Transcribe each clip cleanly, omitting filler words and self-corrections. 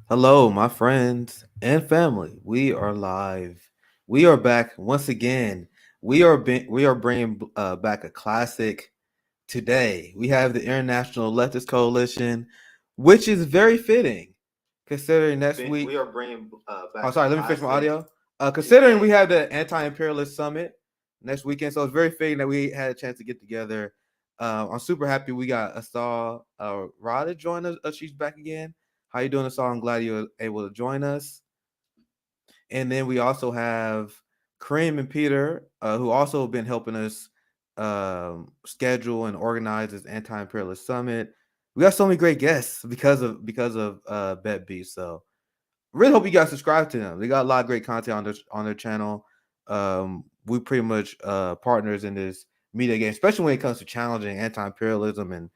Hello, my friends and family. We are live. We are back once again. We are bringing back a classic today. We have the International Leftist Coalition, which is very fitting, considering next week. We are bringing back. Oh, sorry. Let me fix my audio. Considering we have the Anti-Imperialist Summit next weekend, so it's very fitting that we had a chance to get together. I'm super happy we got Asal Ra to join us. She's back again. How you doing, Asal? I'm glad you were able to join us. And then we also have Kareem and Peter, who also have been helping us schedule and organize this anti-imperialist summit. We got so many great guests because of Bet B. So really hope you guys subscribe to them. They got a lot of great content on their channel. We pretty much partners in this media game, especially when it comes to challenging anti-imperialism and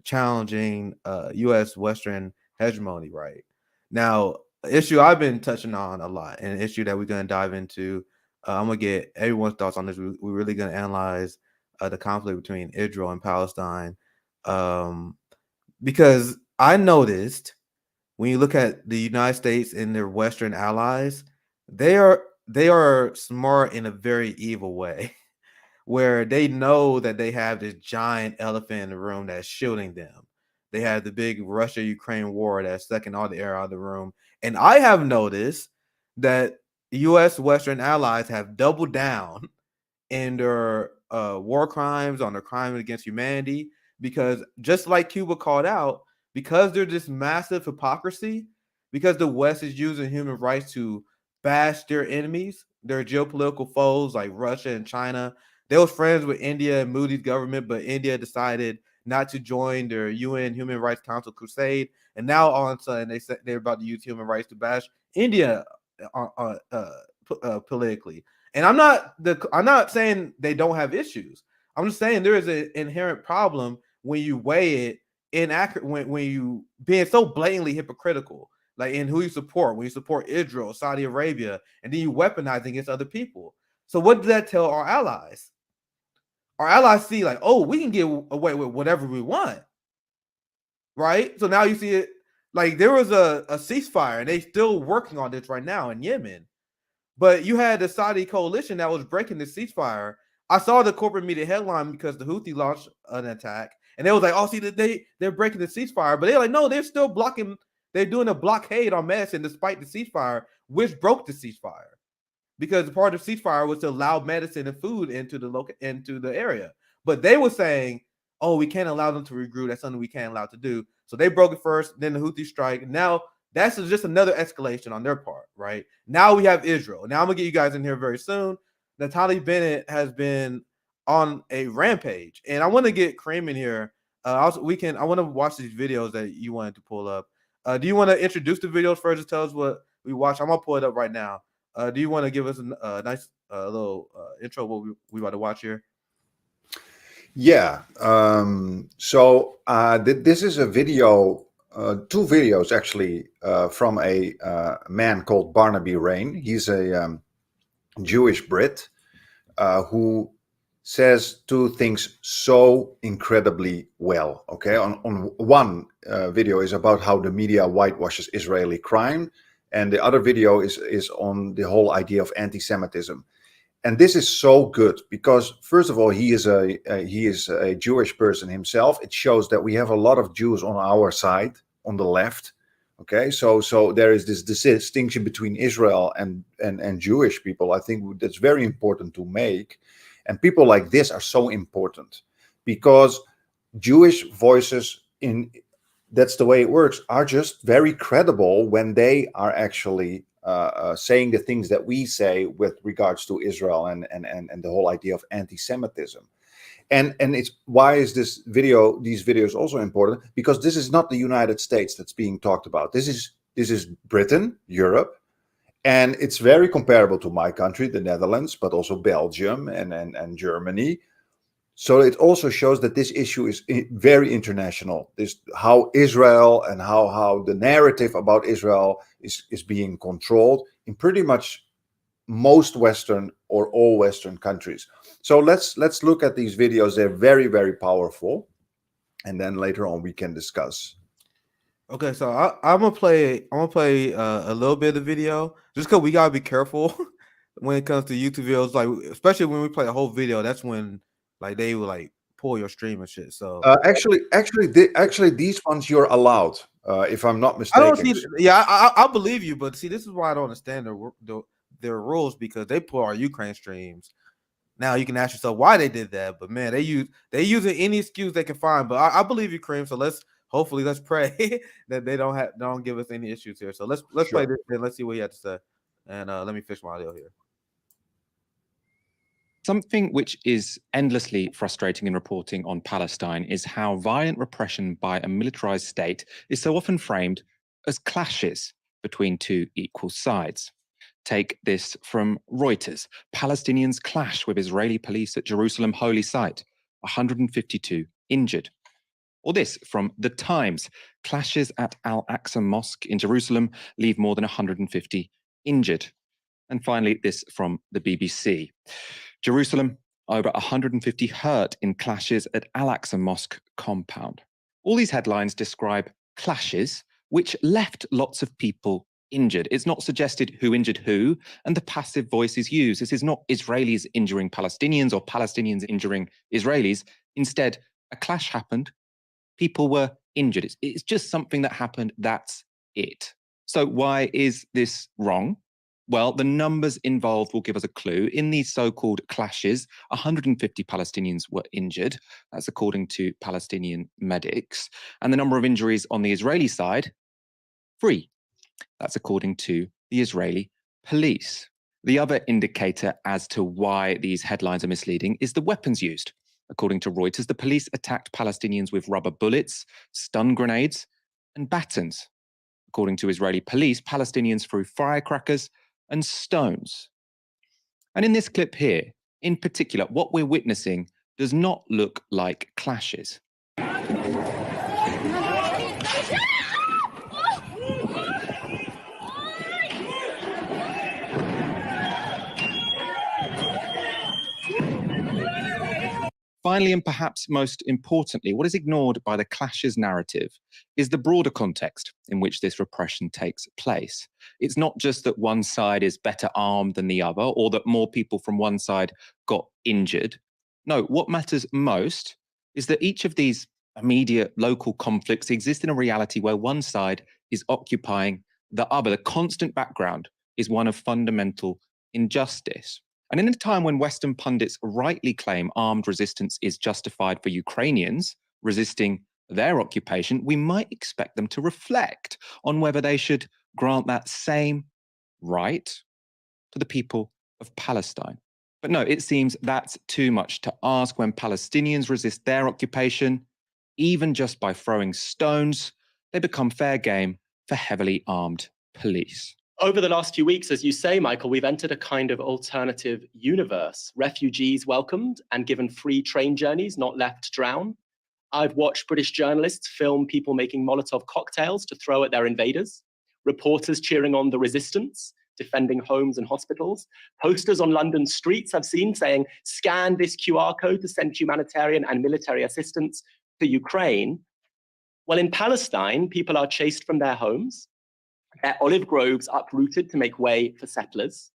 challenging U.S. Western hegemony. Right now, issue I've been touching on a lot, and an issue that we're going to dive into. I'm gonna get everyone's thoughts on this. We're really going to analyze the conflict between Israel and Palestine, because I noticed when you look at the United States and their Western allies, they are smart in a very evil way, where they know that they have this giant elephant in the room that's shielding them. They have the big Russia-Ukraine war that's sucking all the air out of the room. And I have noticed that U.S. Western allies have doubled down in their war crimes, on their crimes against humanity, because just like Cuba called out, because there's this massive hypocrisy, because the West is using human rights to bash their enemies, their geopolitical foes like Russia and China. They was friends with India and Moody's government, but India decided not to join their UN Human Rights Council crusade, and now all of a sudden they said they're about to use human rights to bash India politically. And I'm not saying they don't have issues. I'm just saying there is an inherent problem when you weigh it inaccurate, when you being so blatantly hypocritical, like in who you support. When you support Israel, Saudi Arabia, and then you weaponize against other people. So what does that tell our allies? Our allies see like, oh, we can get away with whatever we want, right? So now you see it like there was a ceasefire, and they still working on this right now in Yemen. But you had the Saudi coalition that was breaking the ceasefire. I saw the corporate media headline because the Houthi launched an attack, and they was like, "Oh, see, they're breaking the ceasefire," but they're like, "No, they're still blocking. They're doing a blockade on medicine despite the ceasefire, which broke the ceasefire because part of the ceasefire was to allow medicine and food into the area. But they were saying, "Oh, we can't allow them to regroup. That's something we can't allow to do." So they broke it first. Then the Houthi strike. Now that's just another escalation on their part, right? Now we have Israel. Now I'm gonna get you guys in here very soon. Natalie Bennett has been on a rampage, and I want to get Kareem in here. I want to watch these videos that you wanted to pull up. Do you want to introduce the videos first? Just tell us what we watch. I'm gonna pull it up right now. Do you want to give us a nice little intro what we about to watch here? Yeah. This is a video, two videos actually, from a man called Barnaby Rain. He's a Jewish Brit who says two things so incredibly well. Okay, on one video is about how the media whitewashes Israeli crime, and the other video is on the whole idea of anti-Semitism. And this is so good because, first of all, he is a Jewish person himself. It shows that we have a lot of Jews on our side, on the left. Okay, so there is this distinction between Israel and Jewish people. I think that's very important to make, and people like this are so important because Jewish voices, in that's the way it works, are just very credible when they are actually saying the things that we say with regards to Israel and the whole idea of anti-Semitism. And it's why is these videos also important? Because this is not the United States that's being talked about. This is Britain, Europe, and it's very comparable to my country, the Netherlands, but also Belgium and Germany. So it also shows that this issue is very international. This how Israel and how the narrative about Israel is being controlled in pretty much most Western or all Western countries. So let's look at these videos. They're very, very powerful, and then later on we can discuss. Okay, so I'm gonna play a little bit of the video just because we gotta be careful when it comes to YouTube videos, like especially when we play a whole video. That's when like they will like pull your stream and shit. So Actually, these ones you're allowed, if I'm not I don't mistaken. see. Yeah, I believe you, but see, this is why I don't understand their rules, because they pull our Ukraine streams. Now you can ask yourself why they did that, but man, they using any excuse they can find. But I believe you, Kareem. So let's pray that they don't give us any issues here. So let's play Sure. this and let's see what he had to say. And let me fix my audio here. Something which is endlessly frustrating in reporting on Palestine is how violent repression by a militarized state is so often framed as clashes between two equal sides. Take this from Reuters. Palestinians clash with Israeli police at Jerusalem Holy Site. 152 injured. Or this from The Times. Clashes at Al-Aqsa Mosque in Jerusalem leave more than 150 injured. And finally, this from the BBC. Jerusalem, over 150 hurt in clashes at Al-Aqsa Mosque compound. All these headlines describe clashes which left lots of people injured. It's not suggested who injured who, and the passive voice is used. This is not Israelis injuring Palestinians or Palestinians injuring Israelis. Instead, a clash happened. People were injured. It's just something that happened. That's it. So why is this wrong? Well, the numbers involved will give us a clue. In these so-called clashes, 150 Palestinians were injured. That's according to Palestinian medics. And the number of injuries on the Israeli side, 3. That's according to the Israeli police. The other indicator as to why these headlines are misleading is the weapons used. According to Reuters, the police attacked Palestinians with rubber bullets, stun grenades, and batons. According to Israeli police, Palestinians threw firecrackers and stones. And in this clip here, in particular, what we're witnessing does not look like clashes. Finally, and perhaps most importantly, what is ignored by the clashes narrative is the broader context in which this repression takes place. It's not just that one side is better armed than the other, or that more people from one side got injured. No, what matters most is that each of these immediate local conflicts exist in a reality where one side is occupying the other. The constant background is one of fundamental injustice. And in a time when Western pundits rightly claim armed resistance is justified for Ukrainians resisting their occupation, we might expect them to reflect on whether they should grant that same right to the people of Palestine. But no, it seems that's too much to ask. When Palestinians resist their occupation, even just by throwing stones, they become fair game for heavily armed police. Over the last few weeks, as you say, Michael, we've entered a kind of alternative universe. Refugees welcomed and given free train journeys, not left to drown. I've watched British journalists film people making Molotov cocktails to throw at their invaders, reporters cheering on the resistance, defending homes and hospitals. Posters on London streets I've seen saying, scan this QR code to send humanitarian and military assistance to Ukraine. Well, in Palestine, people are chased from their homes, their olive groves uprooted to make way for settlers,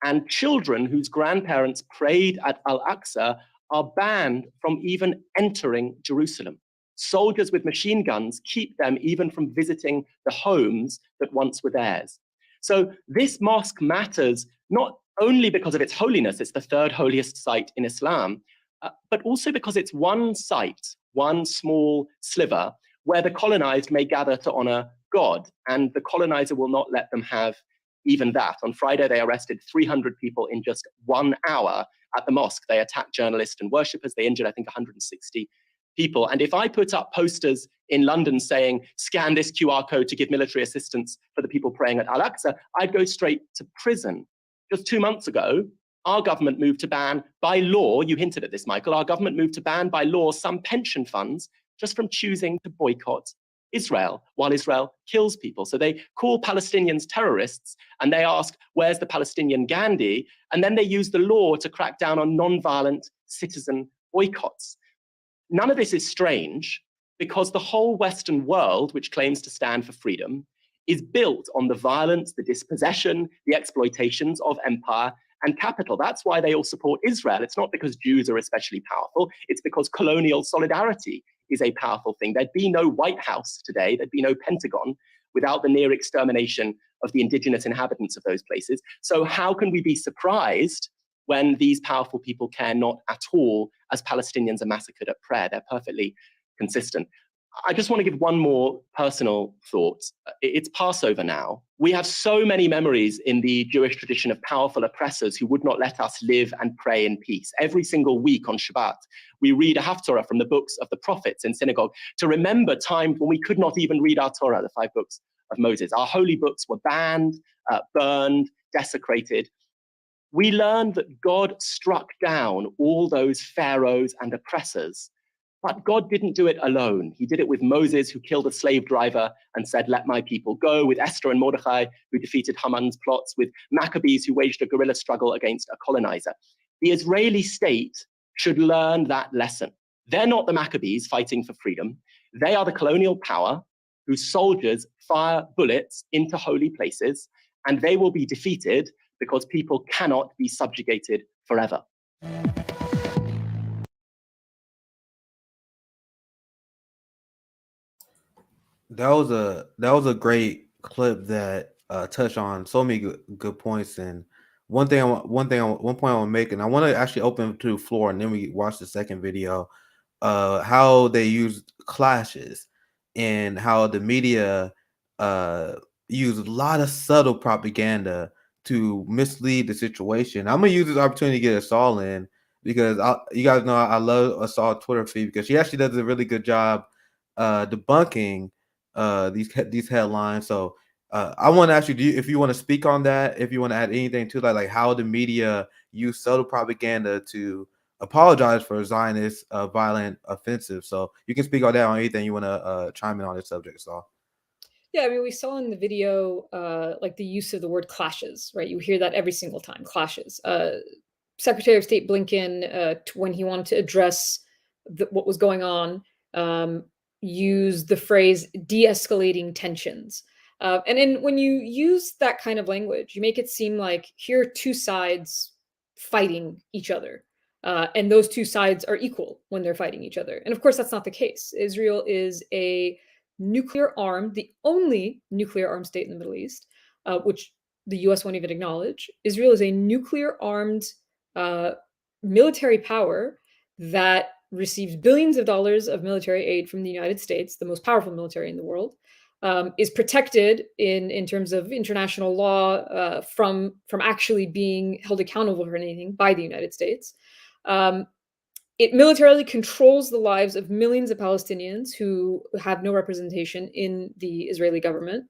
and children whose grandparents prayed at Al-Aqsa are banned from even entering Jerusalem. Soldiers with machine guns keep them even from visiting the homes that once were theirs. So this mosque matters not only because of its holiness, it's the third holiest site in Islam, but also because it's one site, one small sliver, where the colonized may gather to honor God, and the colonizer will not let them have even that. On Friday, they arrested 300 people in just 1 hour at the mosque. They attacked journalists and worshippers. They injured, I think, 160 people. And if I put up posters in London saying, scan this QR code to give military assistance for the people praying at Al-Aqsa, I'd go straight to prison. Just 2 months ago, our government moved to ban by law, you hinted at this, Michael, our government moved to ban by law some pension funds just from choosing to boycott Israel while Israel kills people. So they call Palestinians terrorists and they ask, where's the Palestinian Gandhi? And then they use the law to crack down on non-violent citizen boycotts. None of this is strange because the whole Western world, which claims to stand for freedom, is built on the violence, the dispossession, the exploitations of empire and capital. That's why they all support Israel. It's not because Jews are especially powerful. It's because colonial solidarity is a powerful thing. There'd be no White House today, there'd be no Pentagon without the near extermination of the indigenous inhabitants of those places. So how can we be surprised when these powerful people care not at all as Palestinians are massacred at prayer? They're perfectly consistent. I just want to give one more personal thought. It's Passover now. We have so many memories in the Jewish tradition of powerful oppressors who would not let us live and pray in peace. Every single week on Shabbat, we read a Haftorah from the books of the prophets in synagogue to remember times when we could not even read our Torah, the 5 books of Moses. Our holy books were banned, burned, desecrated. We learned that God struck down all those pharaohs and oppressors. But God didn't do it alone. He did it with Moses, who killed a slave driver and said, "Let my people go," with Esther and Mordecai, who defeated Haman's plots, with Maccabees, who waged a guerrilla struggle against a colonizer. The Israeli state should learn that lesson. They're not the Maccabees fighting for freedom. They are the colonial power whose soldiers fire bullets into holy places, and they will be defeated because people cannot be subjugated forever. That was a great clip that touched on so many good points. And one point I want to make, and I want to actually open to the floor, and then we watch the second video. How they used clashes and how the media used a lot of subtle propaganda to mislead the situation. I'm gonna use this opportunity to get Asal in because you guys know I love Asal's Twitter feed because she actually does a really good job debunking these headlines. So I want to ask you, if you want to speak on that, if you want to add anything to that, like how the media use subtle propaganda to apologize for Zionist violent offensive. So you can speak on that, on anything you want to chime in on this subject. So yeah, I mean, we saw in the video like the use of the word clashes, right? You hear that every single time, clashes. Secretary of State Blinken, when he wanted to address what was going on, used the phrase de-escalating tensions. And when you use that kind of language, you make it seem like here are two sides fighting each other. And those two sides are equal when they're fighting each other. And of course, that's not the case. Israel is a nuclear armed, the only nuclear armed state in the Middle East, which the US won't even acknowledge. Israel is a nuclear armed military power that receives billions of dollars of military aid from the United States, the most powerful military in the world, is protected in terms of international law from actually being held accountable for anything by the United States. It militarily controls the lives of millions of Palestinians who have no representation in the Israeli government.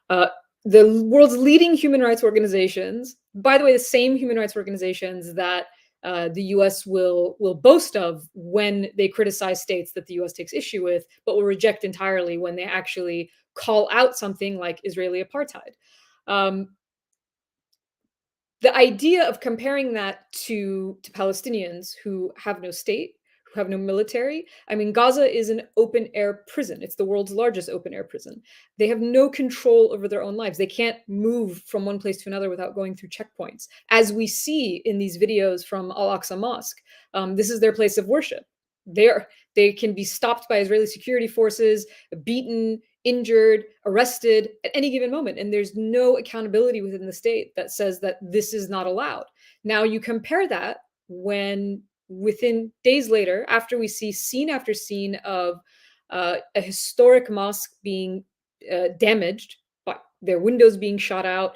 The world's leading human rights organizations, by the way, the same human rights organizations that the US will boast of when they criticize states that the US takes issue with, but will reject entirely when they actually call out something like Israeli apartheid. The idea of comparing that to Palestinians who have no state, who have no military. I mean, Gaza is an open air prison. It's the world's largest open air prison. They have no control over their own lives. They can't move from one place to another without going through checkpoints. As we see in these videos from Al-Aqsa Mosque, this is their place of worship. They can be stopped by Israeli security forces, beaten, injured, arrested at any given moment. And there's no accountability within the state that says that this is not allowed. Now you compare that when within days later, after we see scene after scene of a historic mosque being damaged, by their windows being shot out,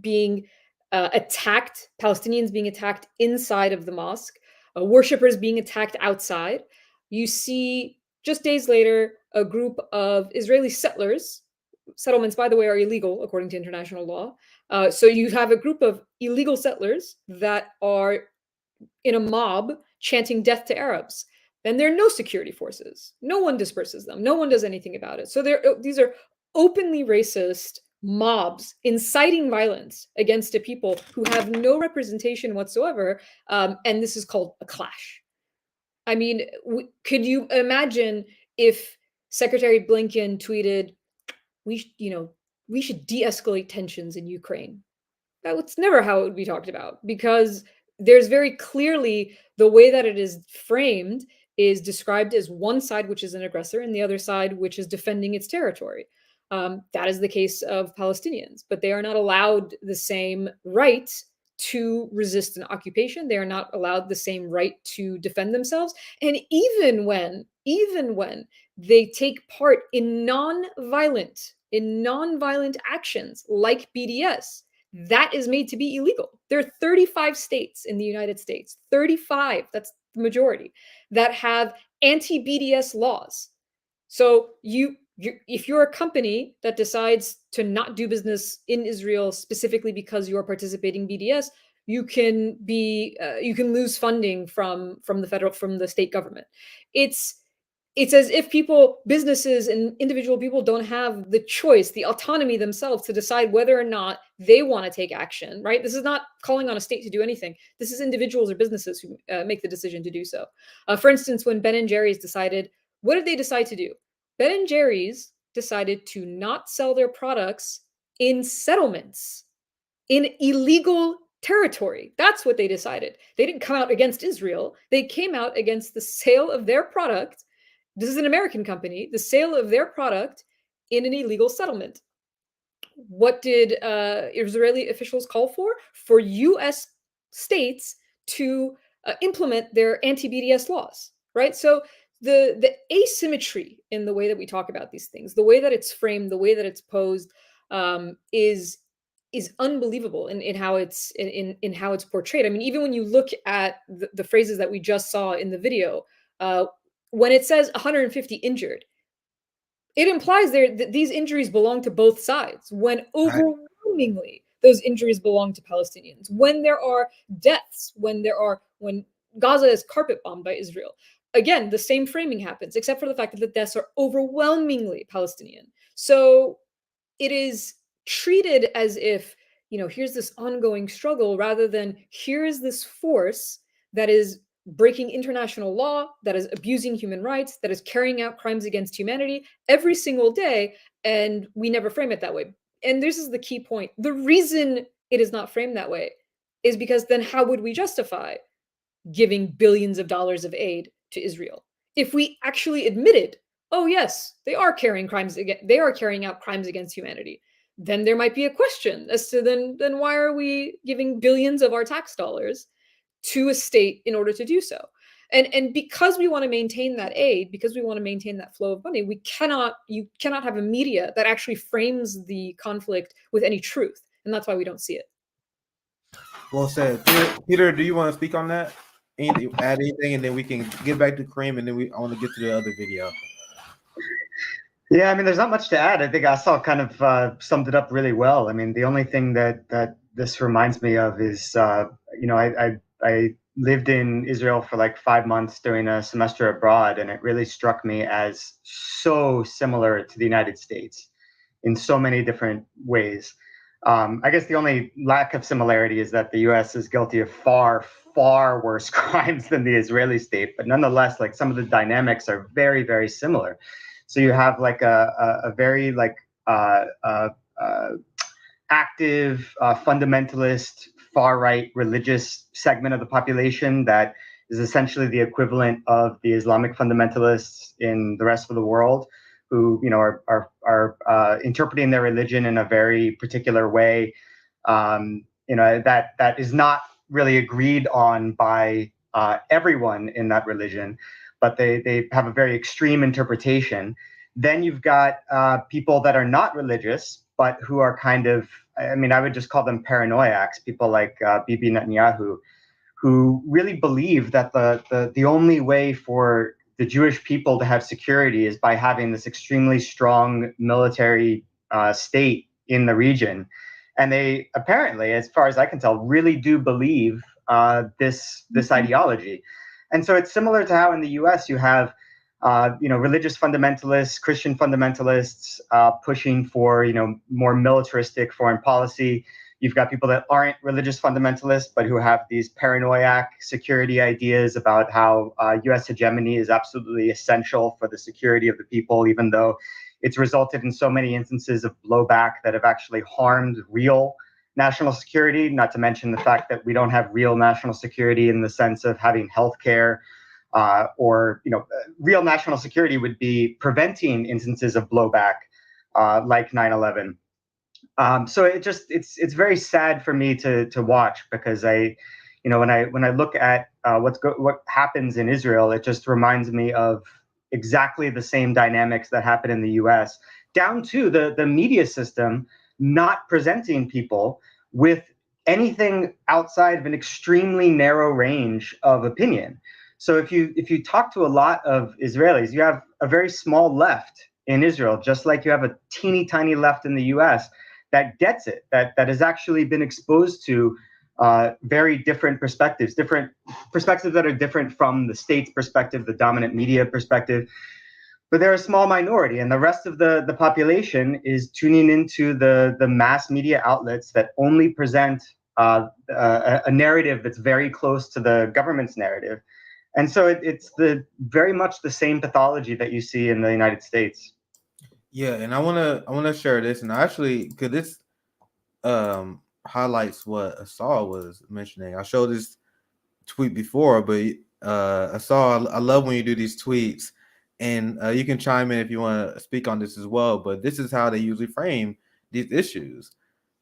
being attacked, Palestinians being attacked inside of the mosque, worshippers being attacked outside, you see just days later, a group of Israeli settlers, settlements, by the way, are illegal according to international law. So you have a group of illegal settlers that are in a mob chanting death to Arabs. Then there are no security forces. No one disperses them. No one does anything about it. So these are openly racist mobs inciting violence against a people who have no representation whatsoever. And this is called a clash. I mean, could you imagine if Secretary Blinken tweeted, we should de-escalate tensions in Ukraine? That's never how it would be talked about, because there's very clearly the way that it is framed is described as one side, which is an aggressor, and the other side, which is defending its territory. That is the case of Palestinians, but they are not allowed the same right to resist an occupation. They are not allowed the same right to defend themselves. And even when they take part in non-violent actions like BDS, that is made to be illegal. There are 35 states in the United States, 35, that's the majority, that have anti-BDS laws. So if you're a company that decides to not do business in Israel specifically because you are participating BDS, you can lose funding from the state government. It's as if businesses and individual people don't have the choice, the autonomy themselves to decide whether or not they want to take action, right? This is not calling on a state to do anything. This is individuals or businesses who make the decision to do so. For instance, when Ben & Jerry's decided, what did they decide to do? Ben & Jerry's decided to not sell their products in settlements, in illegal territory. That's what they decided. They didn't come out against Israel. They came out against the sale of their product. This is an American company, the sale of their product in an illegal settlement. What did Israeli officials call for? For US states to implement their anti-BDS laws, right? So the asymmetry in the way that we talk about these things, the way that it's framed, the way that it's posed, is unbelievable in how it's in how it's portrayed. I mean, even when you look at the phrases that we just saw in the video, when it says 150 injured, it implies that these injuries belong to both sides, when overwhelmingly those injuries belong to Palestinians. When there are deaths, when Gaza is carpet bombed by Israel, again, the same framing happens, except for the fact that the deaths are overwhelmingly Palestinian. So it is treated as if, here's this ongoing struggle, rather than here's this force that is breaking international law, that is abusing human rights, that is carrying out crimes against humanity every single day, and we never frame it that way. And this is the key point. The reason it is not framed that way is because then how would we justify giving billions of dollars of aid to Israel if we actually admitted, oh yes, they are carrying out crimes against humanity? Then there might be a question as to then why are we giving billions of our tax dollars to a state in order to do so? And because we want to maintain that aid, because we want to maintain that flow of money, you cannot have a media that actually frames the conflict with any truth. And that's why we don't see it. Well said. Peter, do you want to speak on that? Add anything, and then we can get back to Kareem, and then I want to get to the other video. Yeah, I mean, there's not much to add. I think Asal kind of summed it up really well. I mean, the only thing that this reminds me of is, I lived in Israel for like 5 months doing a semester abroad, and it really struck me as so similar to the United States in so many different ways. I guess the only lack of similarity is that the U.S. is guilty of far, far worse crimes than the Israeli state, but nonetheless, like some of the dynamics are very, very similar. So you have like a very active fundamentalist far-right religious segment of the population that is essentially the equivalent of the Islamic fundamentalists in the rest of the world, who are interpreting their religion in a very particular way, that is not really agreed on by everyone in that religion, but they have a very extreme interpretation. Then you've got people that are not religious, but who are kind of, I would just call them paranoiacs, people like Bibi Netanyahu, who really believe that the only way for the Jewish people to have security is by having this extremely strong military state in the region. And they apparently, as far as I can tell, really do believe this ideology. And so it's similar to how in the US you have religious fundamentalists, Christian fundamentalists pushing for more militaristic foreign policy. You've got people that aren't religious fundamentalists, but who have these paranoiac security ideas about how US hegemony is absolutely essential for the security of the people, even though it's resulted in so many instances of blowback that have actually harmed real national security, not to mention the fact that we don't have real national security in the sense of having healthcare, or real national security would be preventing instances of blowback like 9/11. So it's very sad for me to watch, because when I look at what happens in Israel, it just reminds me of exactly the same dynamics that happen in the U.S., down to the media system not presenting people with anything outside of an extremely narrow range of opinion. So if you talk to a lot of Israelis, you have a very small left in Israel, just like you have a teeny tiny left in the U.S. that gets it, that has actually been exposed to very different perspectives that are different from the state's perspective, the dominant media perspective. But they're a small minority, and the rest of the population is tuning into the mass media outlets that only present a narrative that's very close to the government's narrative. And so it's very much the same pathology that you see in the United States. Yeah, and I wanna share this, and actually, because this highlights what Asal was mentioning. I showed this tweet before, but Asal, I love when you do these tweets, and you can chime in if you want to speak on this as well. But this is how they usually frame these issues.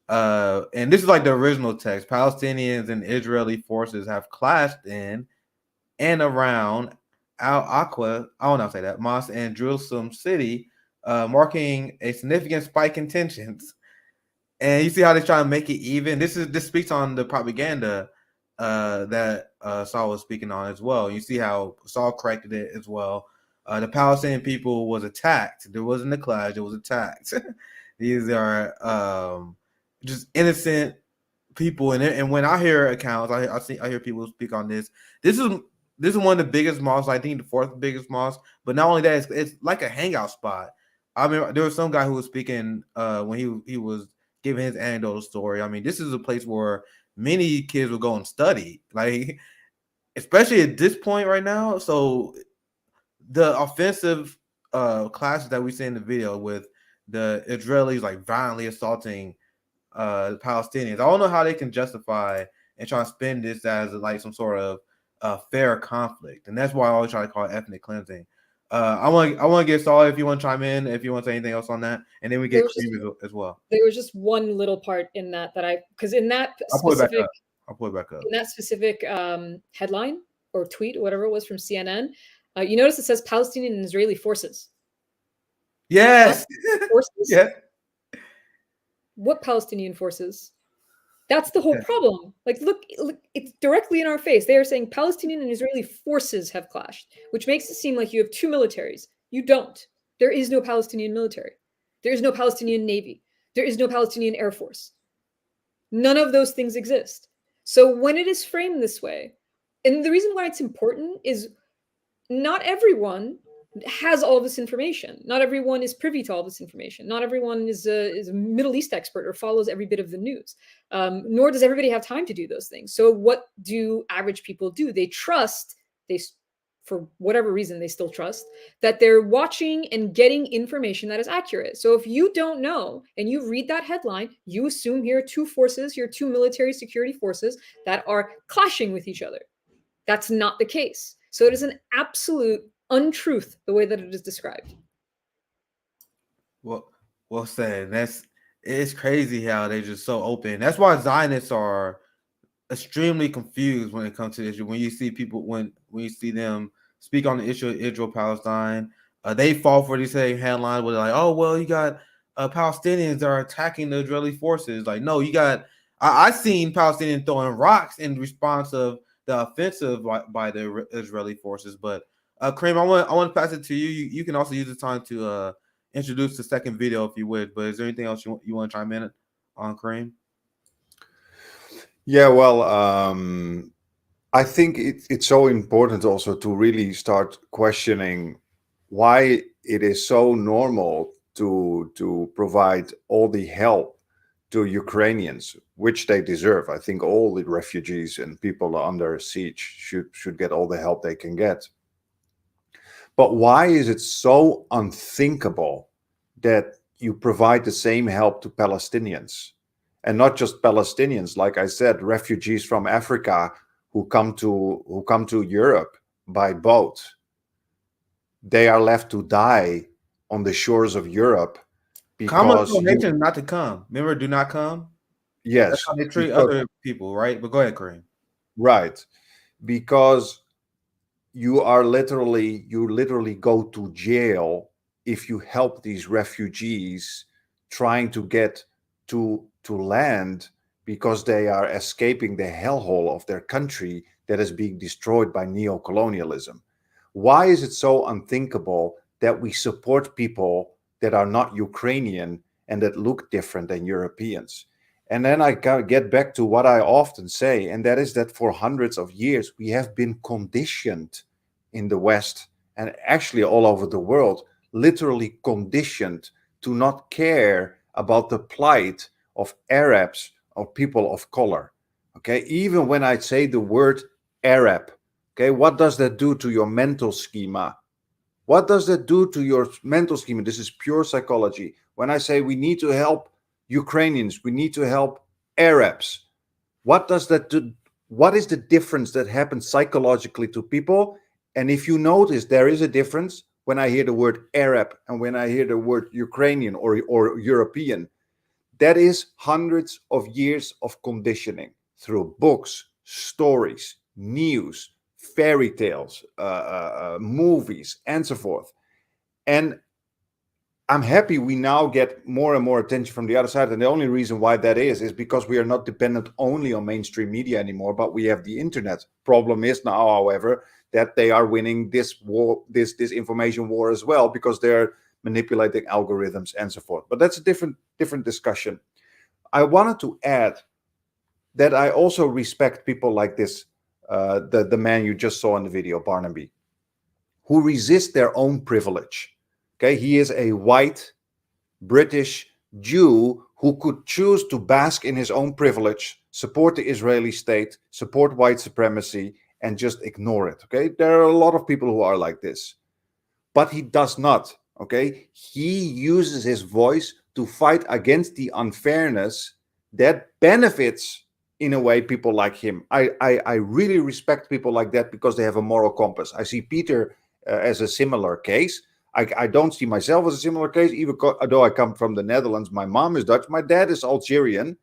And this is like the original text: Palestinians and Israeli forces have clashed in and around Al-Aqsa, I will not say that, mosque and Jerusalem city, marking a significant spike in tensions. And you see how they try to make it even. This speaks on the propaganda that Saul was speaking on as well. You see how Saul corrected it as well. The Palestinian people was attacked. There wasn't a clash. It was attacked. These are just innocent people. And when I hear accounts, I hear people speak on this. This is one of the biggest mosques. I think the fourth biggest mosque. But not only that, it's like a hangout spot. I mean, there was some guy who was speaking when he was giving his anecdotal story. I mean, this is a place where many kids will go and study, like, especially at this point right now. So the offensive clashes that we see in the video with the Israelis like violently assaulting Palestinians, I don't know how they can justify and try to spin this as like some sort of fair conflict, and that's why I always try to call it ethnic cleansing. I want to get Saul if you want to chime in, if you want to say anything else on that, and then we get Cruse as well. There was just one little part in that because in that specific, I'll pull it back up. In that specific headline or tweet or whatever it was from CNN, you notice it says Palestinian and Israeli forces. Yes. Forces? Yeah. What Palestinian forces? That's the whole problem. Like, look, it's directly in our face. They are saying Palestinian and Israeli forces have clashed, which makes it seem like you have two militaries. You don't. There is no Palestinian military. There is no Palestinian Navy. There is no Palestinian Air Force. None of those things exist. So when it is framed this way, and the reason why it's important is not everyone has all this information. Not everyone is privy to all this information. Not everyone is a Middle East expert or follows every bit of the news. Nor does everybody have time to do those things. So what do average people do? They trust, for whatever reason, they still trust that they're watching and getting information that is accurate. So if you don't know and you read that headline, you assume here are two forces, here are two military security forces that are clashing with each other. That's not the case. So it is an absolute untruth the way that it is described. Well said. It's crazy how they're just so open. That's why Zionists are extremely confused when it comes to this. When you see people, when you see them speak on the issue of Israel-Palestine, they fall for these headlines where they're like, "Oh, well, you got Palestinians are attacking the Israeli forces." Like, no, you got. I seen Palestinians throwing rocks in response of the offensive by the Israeli forces. But Kareem, I want to pass it to you. You can also use the time to introduce the second video if you would. But is there anything else you want to chime in on, Kareem? Yeah, well, I think it's so important also to really start questioning why it is so normal to provide all the help to Ukrainians, which they deserve. I think all the refugees and people under siege should get all the help they can get. But why is it so unthinkable that you provide the same help to Palestinians? And not just Palestinians, like I said, refugees from Africa who come to Europe by boat. They are left to die on the shores of Europe because donation not to come. Remember, do not come. Yes, that's how they treat other people, right? But go ahead, Kareem. Right, because you literally go to jail if you help these refugees trying to get to land, because they are escaping the hellhole of their country that is being destroyed by neocolonialism. Why is it so unthinkable that we support people that are not Ukrainian and that look different than Europeans? And then I get back to what I often say, and that is that for hundreds of years, we have been conditioned in the West and actually all over the world, literally conditioned to not care about the plight of Arabs or people of color. Okay, even when I say the word Arab, okay, what does that do to your mental schema? What does that do to your mental schema? This is pure psychology. When I say we need to help Ukrainians, we need to help Arabs, what does that do? What is the difference that happens psychologically to people? And if you notice, there is a difference when I hear the word Arab and when I hear the word Ukrainian or European. That is hundreds of years of conditioning through books, stories, news, fairy tales, movies, and so forth. And I'm happy we now get more and more attention from the other side. And the only reason why that is because we are not dependent only on mainstream media anymore, but we have the internet. Problem is now, however, that they are winning this war, this information war as well, because they're manipulating algorithms and so forth. But that's a different discussion. I wanted to add that I also respect people like this, the man you just saw in the video, Barnaby, who resist their own privilege. Okay, he is a white British Jew who could choose to bask in his own privilege, support the Israeli state, support white supremacy, and just ignore it. Okay, there are a lot of people who are like this, but he does not. Okay, he uses his voice to fight against the unfairness that benefits, in a way, people like him. I really respect people like that because they have a moral compass. I see Peter as a similar case. I don't see myself as a similar case, even though I come from the Netherlands. My mom is Dutch. My dad is Algerian.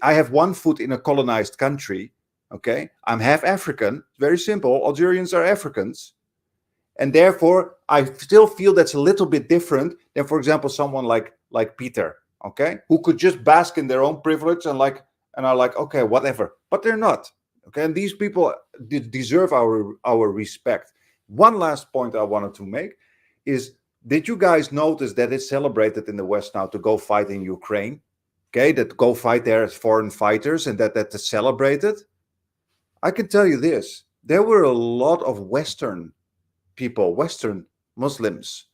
I have one foot in a colonized country. Okay, I'm half African. Very simple. Algerians are Africans. And therefore, I still feel that's a little bit different than, for example, someone like Peter, okay, who could just bask in their own privilege and are like, okay, whatever. But they're not. Okay, and these people deserve our respect. One last point I wanted to make is, did you guys notice that it's celebrated in the West now to go fight in Ukraine? Okay, that go fight there as foreign fighters, and that's celebrated? I can tell you this. There were a lot of Western people, Western Muslims,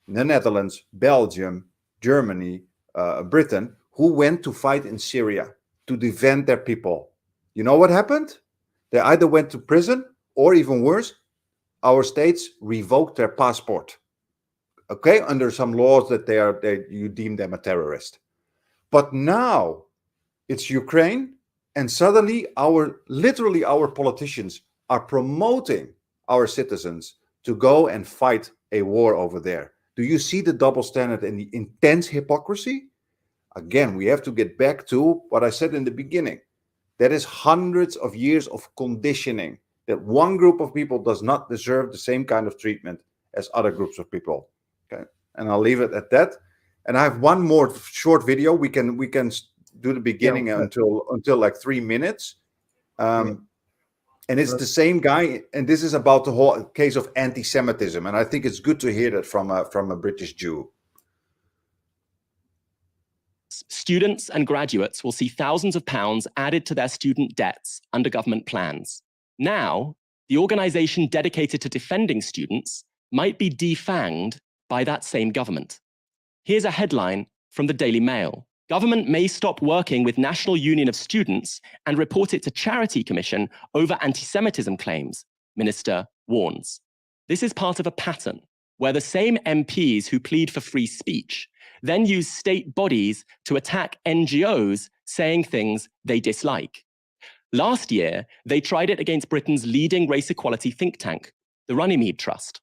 in the Netherlands, Belgium, Germany, Britain, who went to fight in Syria to defend their people. You know what happened? They either went to prison, or even worse, our states revoked their passport. Okay, under some laws that you deem them a terrorist. But now it's Ukraine, and suddenly literally our politicians are promoting our citizens to go and fight a war over there. Do you see the double standard and the intense hypocrisy? Again, we have to get back to what I said in the beginning. That is hundreds of years of conditioning, that one group of people does not deserve the same kind of treatment as other groups of people. Okay, and I'll leave it at that. And I have one more short video. We can do the beginning until like 3 minutes. And it's the same guy, and this is about the whole case of anti-Semitism. And I think it's good to hear that from a British Jew. Students and graduates will see thousands of pounds added to their student debts under government plans. Now, the organisation dedicated to defending students might be defanged by that same government. Here's a headline from the Daily Mail. Government may stop working with National Union of Students and report it to Charity Commission over anti-Semitism claims, Minister warns. This is part of a pattern where the same MPs who plead for free speech then use state bodies to attack NGOs saying things they dislike. Last year, they tried it against Britain's leading race equality think tank, the Runnymede Trust.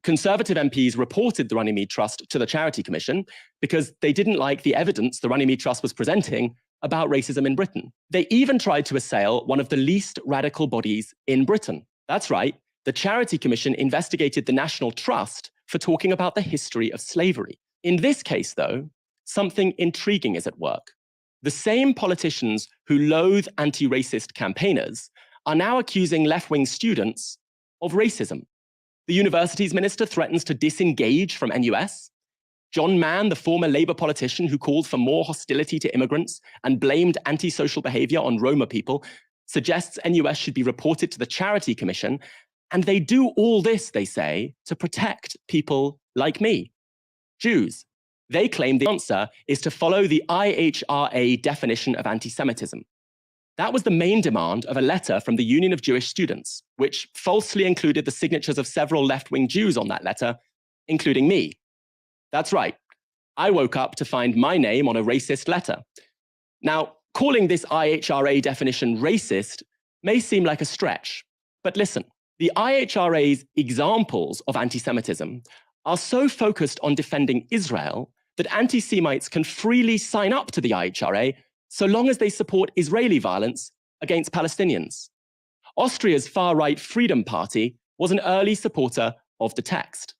Conservative MPs reported the Runnymede Trust to the Charity Commission because they didn't like the evidence the Runnymede Trust was presenting about racism in Britain. They even tried to assail one of the least radical bodies in Britain. That's right, the Charity Commission investigated the National Trust for talking about the history of slavery. In this case, though, something intriguing is at work. The same politicians who loathe anti-racist campaigners are now accusing left-wing students of racism. The university's minister threatens to disengage from NUS. John Mann, the former Labour politician who called for more hostility to immigrants and blamed antisocial behaviour on Roma people, suggests NUS should be reported to the Charity Commission. And they do all this, they say, to protect people like me, Jews. They claim the answer is to follow the IHRA definition of anti-Semitism. That was the main demand of a letter from the Union of Jewish Students, which falsely included the signatures of several left-wing Jews on that letter, including me. That's right. I woke up to find my name on a racist letter. Now, calling this IHRA definition racist may seem like a stretch, but listen, the IHRA's examples of anti-Semitism are so focused on defending Israel that anti-Semites can freely sign up to the IHRA so long as they support Israeli violence against Palestinians. Austria's far-right Freedom Party was an early supporter of the text.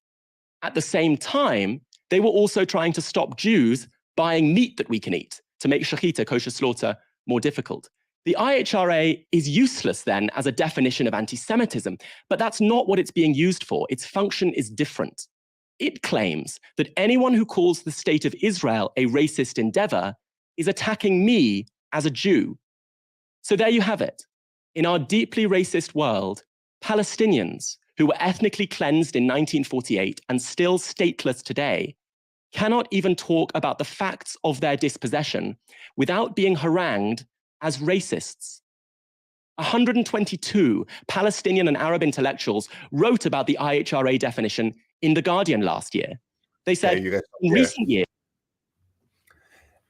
At the same time, they were also trying to stop Jews buying meat that we can eat to make shechita, kosher slaughter, more difficult. The IHRA is useless then as a definition of anti-Semitism, but that's not what it's being used for. Its function is different. It claims that anyone who calls the state of Israel a racist endeavor is attacking me as a Jew. So there you have it. In our deeply racist world, Palestinians, who were ethnically cleansed in 1948 and still stateless today, cannot even talk about the facts of their dispossession without being harangued as racists. 122 Palestinian and Arab intellectuals wrote about the IHRA definition in The Guardian last year. They said, in recent years,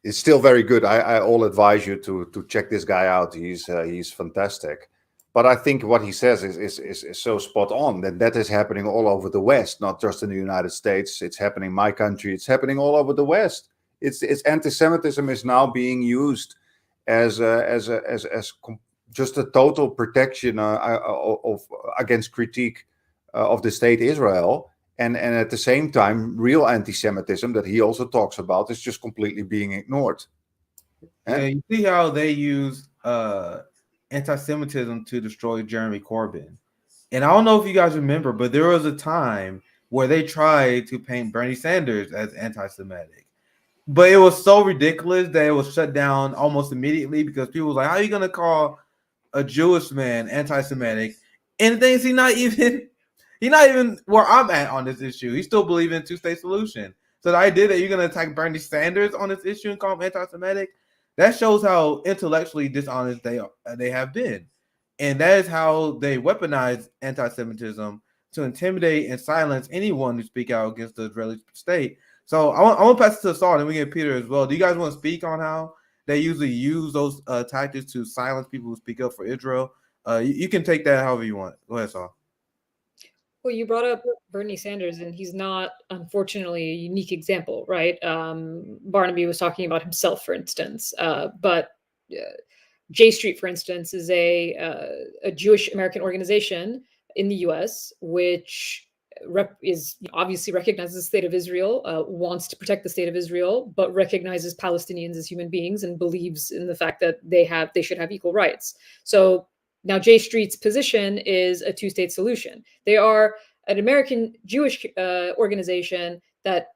it's still very good. I all advise you to check this guy out. He's fantastic. But I think what he says is so spot on, that is happening all over the West, not just in the United States. It's happening in my country. It's happening all over the West. It's anti-Semitism is now being used as just a total protection against critique of the state Israel. And at the same time, real anti-Semitism that he also talks about is just completely being ignored. Yeah, you see how they use anti-Semitism to destroy Jeremy Corbyn. And I don't know if you guys remember, but there was a time where they tried to paint Bernie Sanders as anti-Semitic. But it was so ridiculous that it was shut down almost immediately because people was like, how are you going to call a Jewish man anti-Semitic? And the thing is, he's not even where I'm at on this issue. He still believes in two-state solution. So the idea that you're going to attack Bernie Sanders on this issue and call him anti-Semitic, that shows how intellectually dishonest they have been. And that is how they weaponize anti-Semitism to intimidate and silence anyone who speak out against the Israeli state. So I want to pass it to Saul, and we get Peter as well. Do you guys want to speak on how they usually use those tactics to silence people who speak up for Israel? You can take that however you want. Go ahead, Saul. Well, you brought up Bernie Sanders, and he's not, unfortunately, a unique example, right? Barnaby was talking about himself, for instance, but J Street, for instance, is a Jewish American organization in the U.S., which is obviously recognizes the state of Israel, wants to protect the state of Israel, but recognizes Palestinians as human beings and believes in the fact that they should have equal rights. So now J Street's position is a two-state solution. They are an American Jewish organization that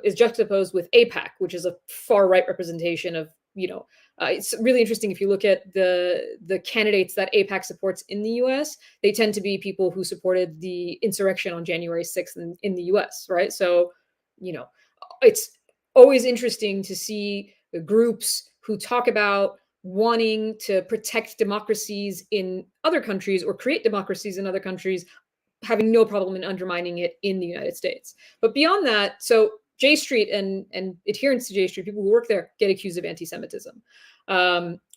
is juxtaposed with AIPAC, which is a far-right representation of, it's really interesting if you look at the candidates that AIPAC supports in the US, they tend to be people who supported the insurrection on January 6th in the US, right? So, it's always interesting to see groups who talk about wanting to protect democracies in other countries or create democracies in other countries, having no problem in undermining it in the United States. But beyond that, so J Street and adherents to J Street, people who work there, get accused of anti-Semitism.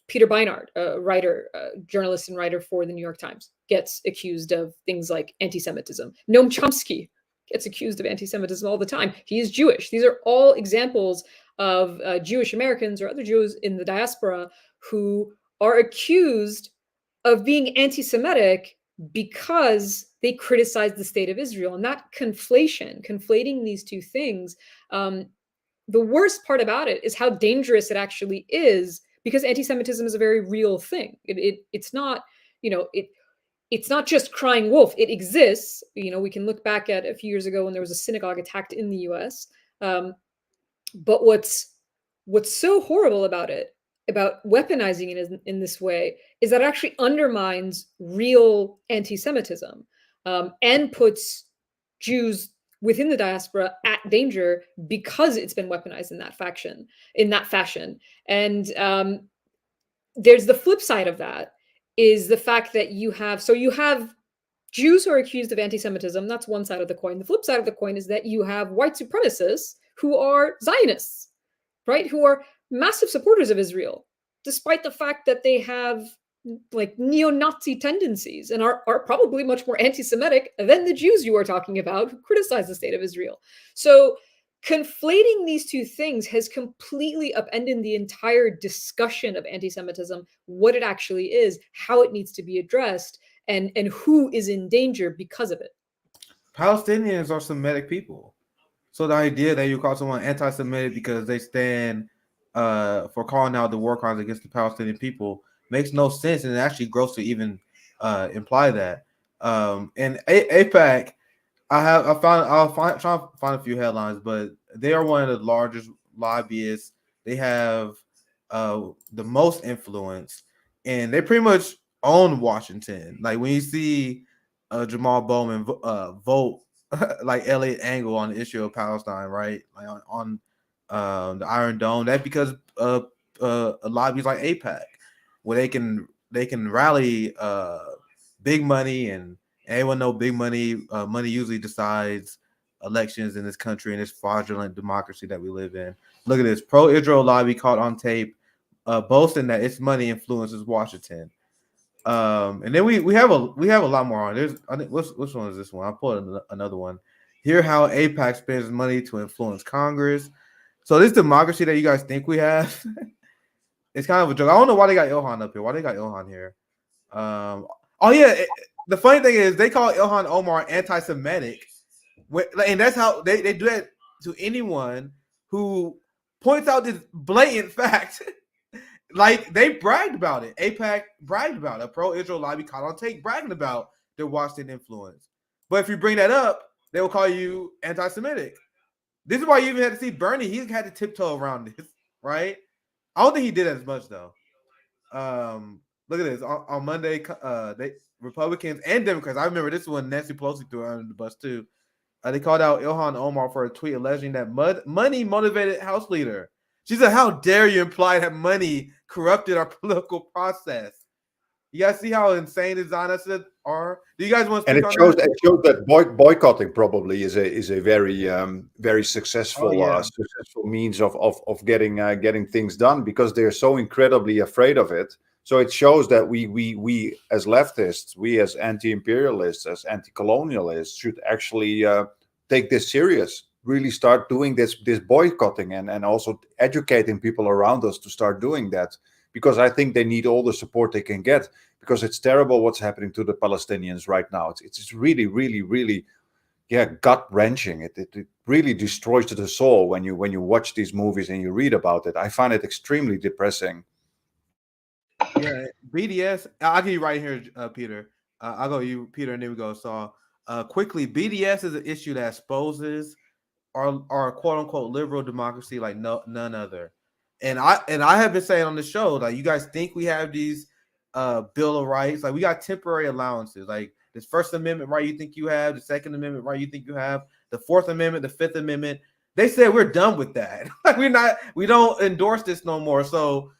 Peter Beinart, a writer, journalist and writer for the New York Times, gets accused of things like anti-Semitism. Noam Chomsky gets accused of anti-Semitism all the time. He is Jewish. These are all examples of Jewish Americans or other Jews in the diaspora who are accused of being anti-Semitic because they criticize the state of Israel. And that conflating these two things, the worst part about it is how dangerous it actually is, because anti-Semitism is a very real thing. It's not, it's not just crying wolf. It exists. We can look back at a few years ago when there was a synagogue attacked in the US. But what's so horrible about it, about weaponizing it in this way, is that it actually undermines real anti-Semitism, and puts Jews within the diaspora at danger because it's been weaponized in that fashion. And there's the flip side of that, is the fact that you have Jews who are accused of anti-Semitism. That's one side of the coin. The flip side of the coin is that you have white supremacists who are Zionists, right? Who are massive supporters of Israel, despite the fact that they have like neo-Nazi tendencies and are probably much more anti-Semitic than the Jews you are talking about who criticize the state of Israel. So conflating these two things has completely upended the entire discussion of anti-Semitism, what it actually is, how it needs to be addressed, and who is in danger because of it. Palestinians are Semitic people. So the idea that you call someone anti-Semitic because they stand for calling out the war crimes against the Palestinian people makes no sense, and it actually gross to even imply that. And AIPAC, I'll try to find a few headlines, but they are one of the largest lobbyists. They have the most influence, and they pretty much own Washington. Like when you see Jamal Bowman vote like Elliot Engel on the issue of Palestine, right? Like on the Iron Dome, that's because lobbies like AIPAC, where they can rally big money, and anyone know big money usually decides elections in this country, in this fraudulent democracy that we live in. Look at this pro-Israel lobby caught on tape boasting that its money influences Washington. And then we have a lot more on. Which one is this one? I'll pull another one. Hear how AIPAC spends money to influence Congress. So this democracy that you guys think we have, it's kind of a joke. I don't know why they got Ilhan up here. Why they got Ilhan here? The funny thing is they call Ilhan Omar anti-Semitic, and that's how they do that to anyone who points out this blatant fact. Like they bragged about it. AIPAC bragged about it. A pro-Israel lobby caught on tape bragging about their Washington influence. But if you bring that up, they will call you anti-Semitic. This is why you even had to see Bernie. He had to tiptoe around this, right? I don't think he did as much though. Look at this on Monday. They Republicans and Democrats. I remember this one. Nancy Pelosi threw under the bus too. They called out Ilhan Omar for a tweet alleging that money motivated House leader. She said, "How dare you imply that money corrupted our political process?" You guys see how insane the Zionists are? Do you guys want to speak on that? It shows that boycotting probably is a very successful successful means of getting things done, because they're so incredibly afraid of it. So it shows that we as leftists, we as anti-imperialists, as anti-colonialists should actually take this serious. Really start doing this boycotting and also educating people around us to start doing that, because I think they need all the support they can get, because it's terrible what's happening to the Palestinians right now. It's really gut wrenching. It really destroys the soul when you watch these movies and you read about it. I find it extremely depressing. Yeah, BDS. I'll give you right here, Peter. I'll go you, Peter, and then we go. So quickly, BDS is an issue that exposes our quote unquote liberal democracy like none other. And I have been saying on the show, like, you guys think we have these Bill of Rights, like we got temporary allowances, like this First Amendment right you think you have, the Second Amendment right you think you have, the Fourth Amendment, the Fifth Amendment. They said we're done with that. Like we don't endorse this no more. So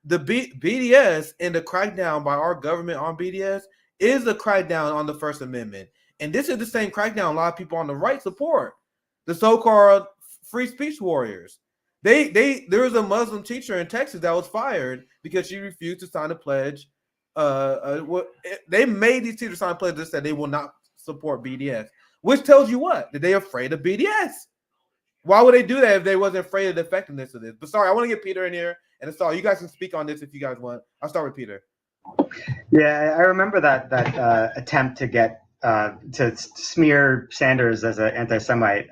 the BDS and the crackdown by our government on BDS is a crackdown on the First Amendment. And this is the same crackdown a lot of people on the right support. The so-called free speech warriors. There was a Muslim teacher in Texas that was fired because she refused to sign a pledge. They made these teachers sign a pledge that said they will not support BDS, which tells you what? That they're afraid of BDS. Why would they do that if they wasn't afraid of the effectiveness of this? But sorry, I want to get Peter in here, and it's all you guys can speak on this if you guys want. I'll start with Peter. Yeah, I remember that attempt to get to smear Sanders as an anti-Semite.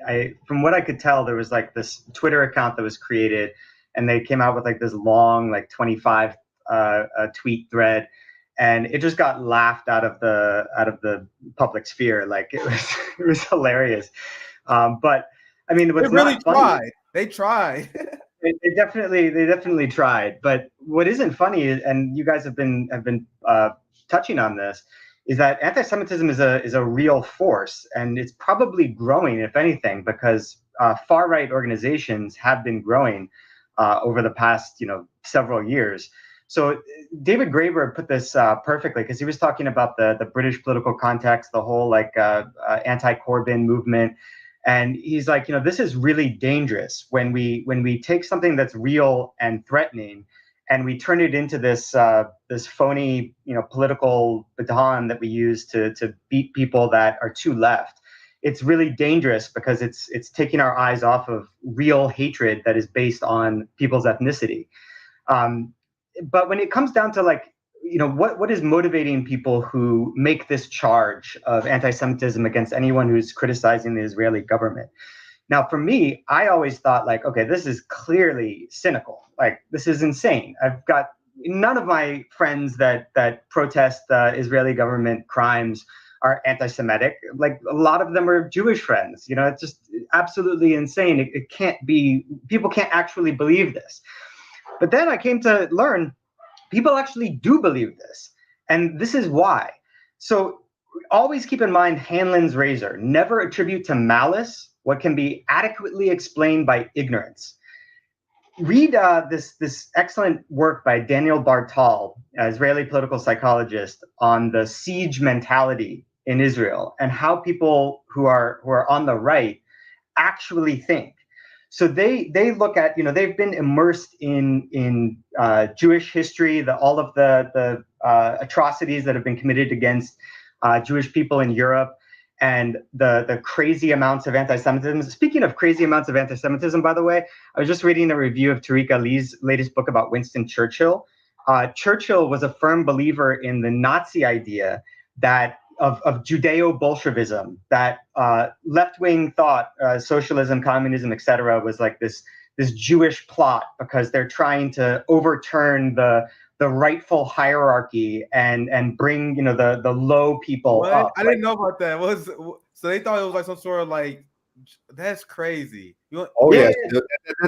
From what I could tell, there was like this Twitter account that was created, and they came out with like this long, like 25 tweet thread, and it just got laughed out of the public sphere. Like it was hilarious. But I mean, what's they really not funny, tried. They tried. They definitely tried. But what isn't funny, and you guys have been touching on this, is that anti-Semitism is a real force, and it's probably growing, if anything, because far-right organizations have been growing over the past several years. So David Graeber put this perfectly, because he was talking about the British political context, the whole anti-Corbyn movement. And he's like, this is really dangerous when we take something that's real and threatening and we turn it into this phony, political baton that we use to beat people that are too left. It's really dangerous because it's taking our eyes off of real hatred that is based on people's ethnicity. But when it comes down to what is motivating people who make this charge of anti-Semitism against anyone who's criticizing the Israeli government? Now, for me, I always thought okay, this is clearly cynical. Like, this is insane. I've got none of my friends that protest Israeli government crimes are anti-Semitic. Like, a lot of them are Jewish friends. It's just absolutely insane. It can't be. People can't actually believe this. But then I came to learn people actually do believe this. And this is why. So always keep in mind Hanlon's razor. Never attribute to malice what can be adequately explained by ignorance. Read this excellent work by Daniel Bartal, an Israeli political psychologist, on the siege mentality in Israel and how people who are on the right actually think. So they look at, they've been immersed in Jewish history, all of the atrocities that have been committed against Jewish people in Europe, and the crazy amounts of anti-Semitism. Speaking of crazy amounts of anti-Semitism, by the way, I was just reading a review of Tariq Ali's latest book about Winston Churchill. Churchill was a firm believer in the Nazi idea that of Judeo-Bolshevism, that left-wing thought, socialism, communism, etc., was like this Jewish plot because they're trying to overturn the rightful hierarchy and bring the low people up. I didn't know about that. So they thought it was like some sort of that's crazy. Yes,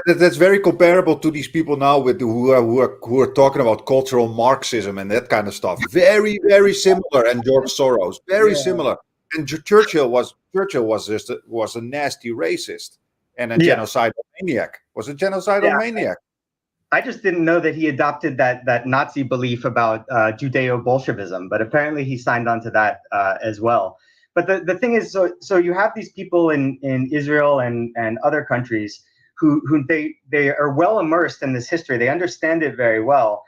that's very comparable to these people now who are talking about cultural Marxism and that kind of stuff. Very, very similar. And George Soros, very similar. And Churchill was a nasty racist and a genocidal maniac. Was a genocidal maniac. I just didn't know that he adopted that Nazi belief about Judeo-Bolshevism, but apparently he signed on to that as well. But the thing is, so you have these people in Israel and other countries who they are well immersed in this history. They understand it very well.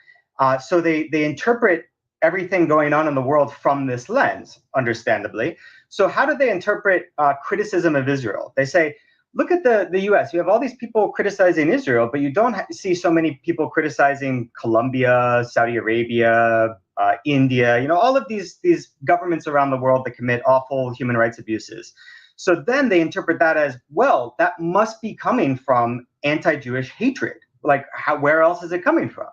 So they interpret everything going on in the world from this lens, understandably. So how do they interpret criticism of Israel? They say, look at the U.S. You have all these people criticizing Israel, but you don't see so many people criticizing Colombia, Saudi Arabia, India, all of these governments around the world that commit awful human rights abuses. So then they interpret that as, well, that must be coming from anti-Jewish hatred. Like, where else is it coming from?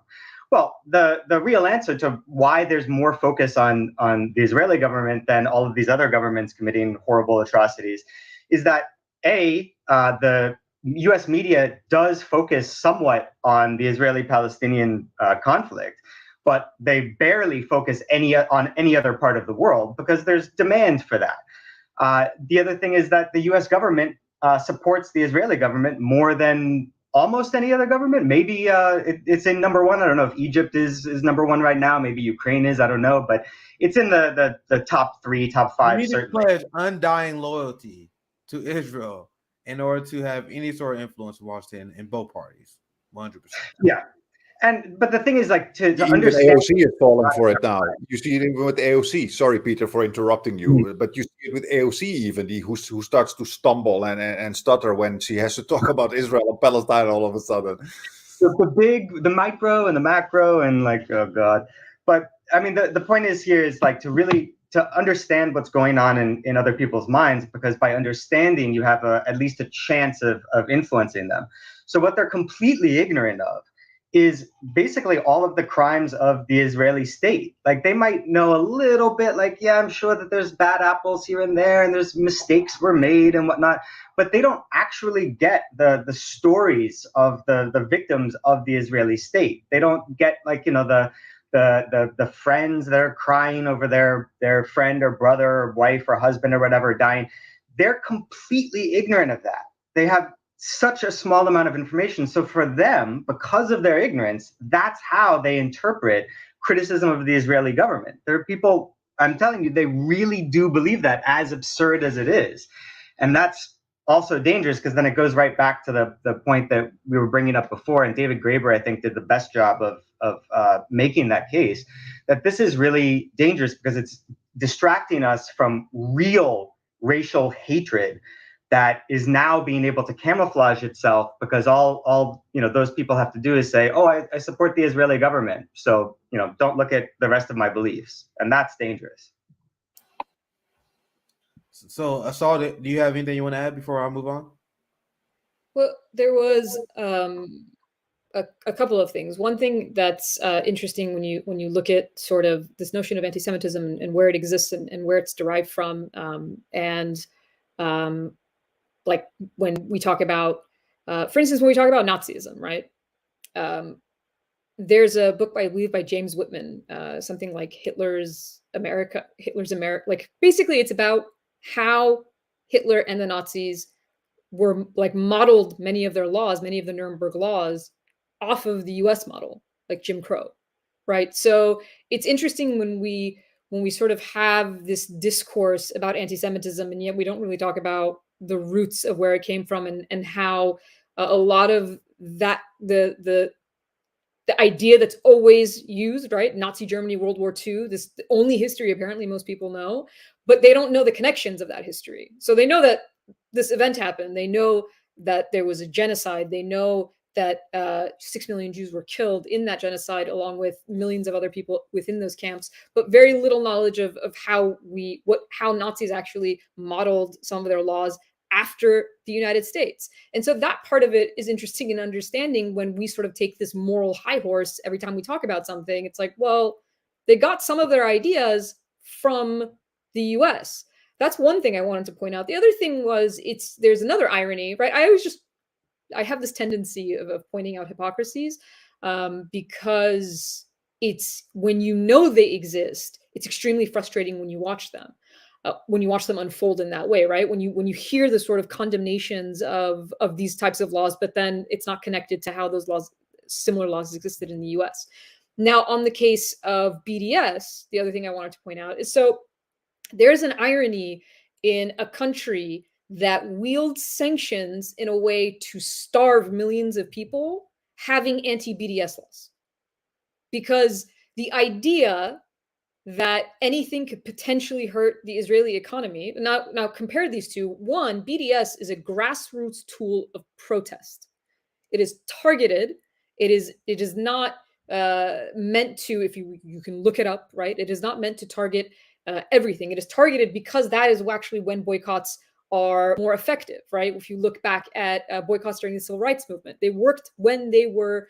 Well, the real answer to why there's more focus on the Israeli government than all of these other governments committing horrible atrocities is that, the U.S. media does focus somewhat on the Israeli-Palestinian conflict, but they barely focus on any other part of the world because there's demand for that. The other thing is that the U.S. government supports the Israeli government more than almost any other government. Maybe it's in number one. I don't know if Egypt is number one right now. Maybe Ukraine is. I don't know, but it's in the top 3, top 5 You need certainly. to pledge undying loyalty to Israel in order to have any sort of influence in Washington in both parties. 100%. Yeah. But the thing is, like, to Even understand, AOC is falling for it now. You see it even with AOC. Sorry, Peter, for interrupting you, but you see it with AOC even, who starts to stumble and stutter when she has to talk about Israel and Palestine all of a sudden. the micro and the macro, and like, oh god. But I mean, the point is here is like to understand what's going on in other people's minds, because by understanding you have at least a chance of influencing them. So what they're completely ignorant of is basically all of the crimes of the Israeli state. Like, they might know a little bit, like, yeah, I'm sure that there's bad apples here and there, and there's mistakes were made and whatnot, but they don't actually get the stories of the victims of the Israeli state. They don't get, like, you know, the friends that are crying over their friend or brother or wife or husband or whatever dying. They're completely ignorant of that. They have such a small amount of information. So for them, because of their ignorance, that's how they interpret criticism of the Israeli government. There are people, I'm telling you, they really do believe that, as absurd as it is. And that's also dangerous, because then it goes right back to the point that we were bringing up before. And David Graeber, I think, did the best job of making that case, that this is really dangerous because it's distracting us from real racial hatred that is now being able to camouflage itself, because all you know those people have to do is say, oh, I support the Israeli government, so, you know, don't look at the rest of my beliefs. And that's dangerous. So, Assault, do you have anything you want to add before I move on? Well, there was a couple of things. One thing that's interesting when you look at sort of this notion of anti-Semitism and where it exists and where it's derived from, like when we talk about, for instance, when we talk about Nazism, right? There's a book I believe by James Whitman, something like Hitler's America. Like, basically it's about how Hitler and the Nazis were, like, modeled many of their laws, many of the Nuremberg laws, off of the US model, like Jim Crow, right? So it's interesting when we sort of have this discourse about anti-Semitism, and yet we don't really talk about the roots of where it came from, and how a lot of that, the idea that's always used, right? Nazi Germany, World War II, this the only history apparently most people know, but they don't know the connections of that history. So they know that this event happened. They know that there was a genocide. They know that 6 million Jews were killed in that genocide, along with millions of other people within those camps, but very little knowledge of how Nazis actually modeled some of their laws after the United States. And so that part of it is interesting in understanding when we sort of take this moral high horse every time we talk about something. It's like, well, they got some of their ideas from the US. That's one thing I wanted to point out. The other thing was, there's another irony, right? I have this tendency of pointing out hypocrisies, because it's, when you know they exist, it's extremely frustrating when you watch them. When you watch them unfold in that way, right? When you hear the sort of condemnations of these types of laws, but then it's not connected to how those laws, similar laws, existed in the US. Now, on the case of BDS, the other thing I wanted to point out is, so there's an irony in a country that wields sanctions in a way to starve millions of people having anti-BDS laws. Because the idea that anything could potentially hurt the Israeli economy. Now compare these two. One, BDS is a grassroots tool of protest. It is targeted. It is not meant to, if you can look it up, right? It is not meant to target everything. It is targeted because that is actually when boycotts are more effective, right? If you look back at boycotts during the civil rights movement, they worked when they were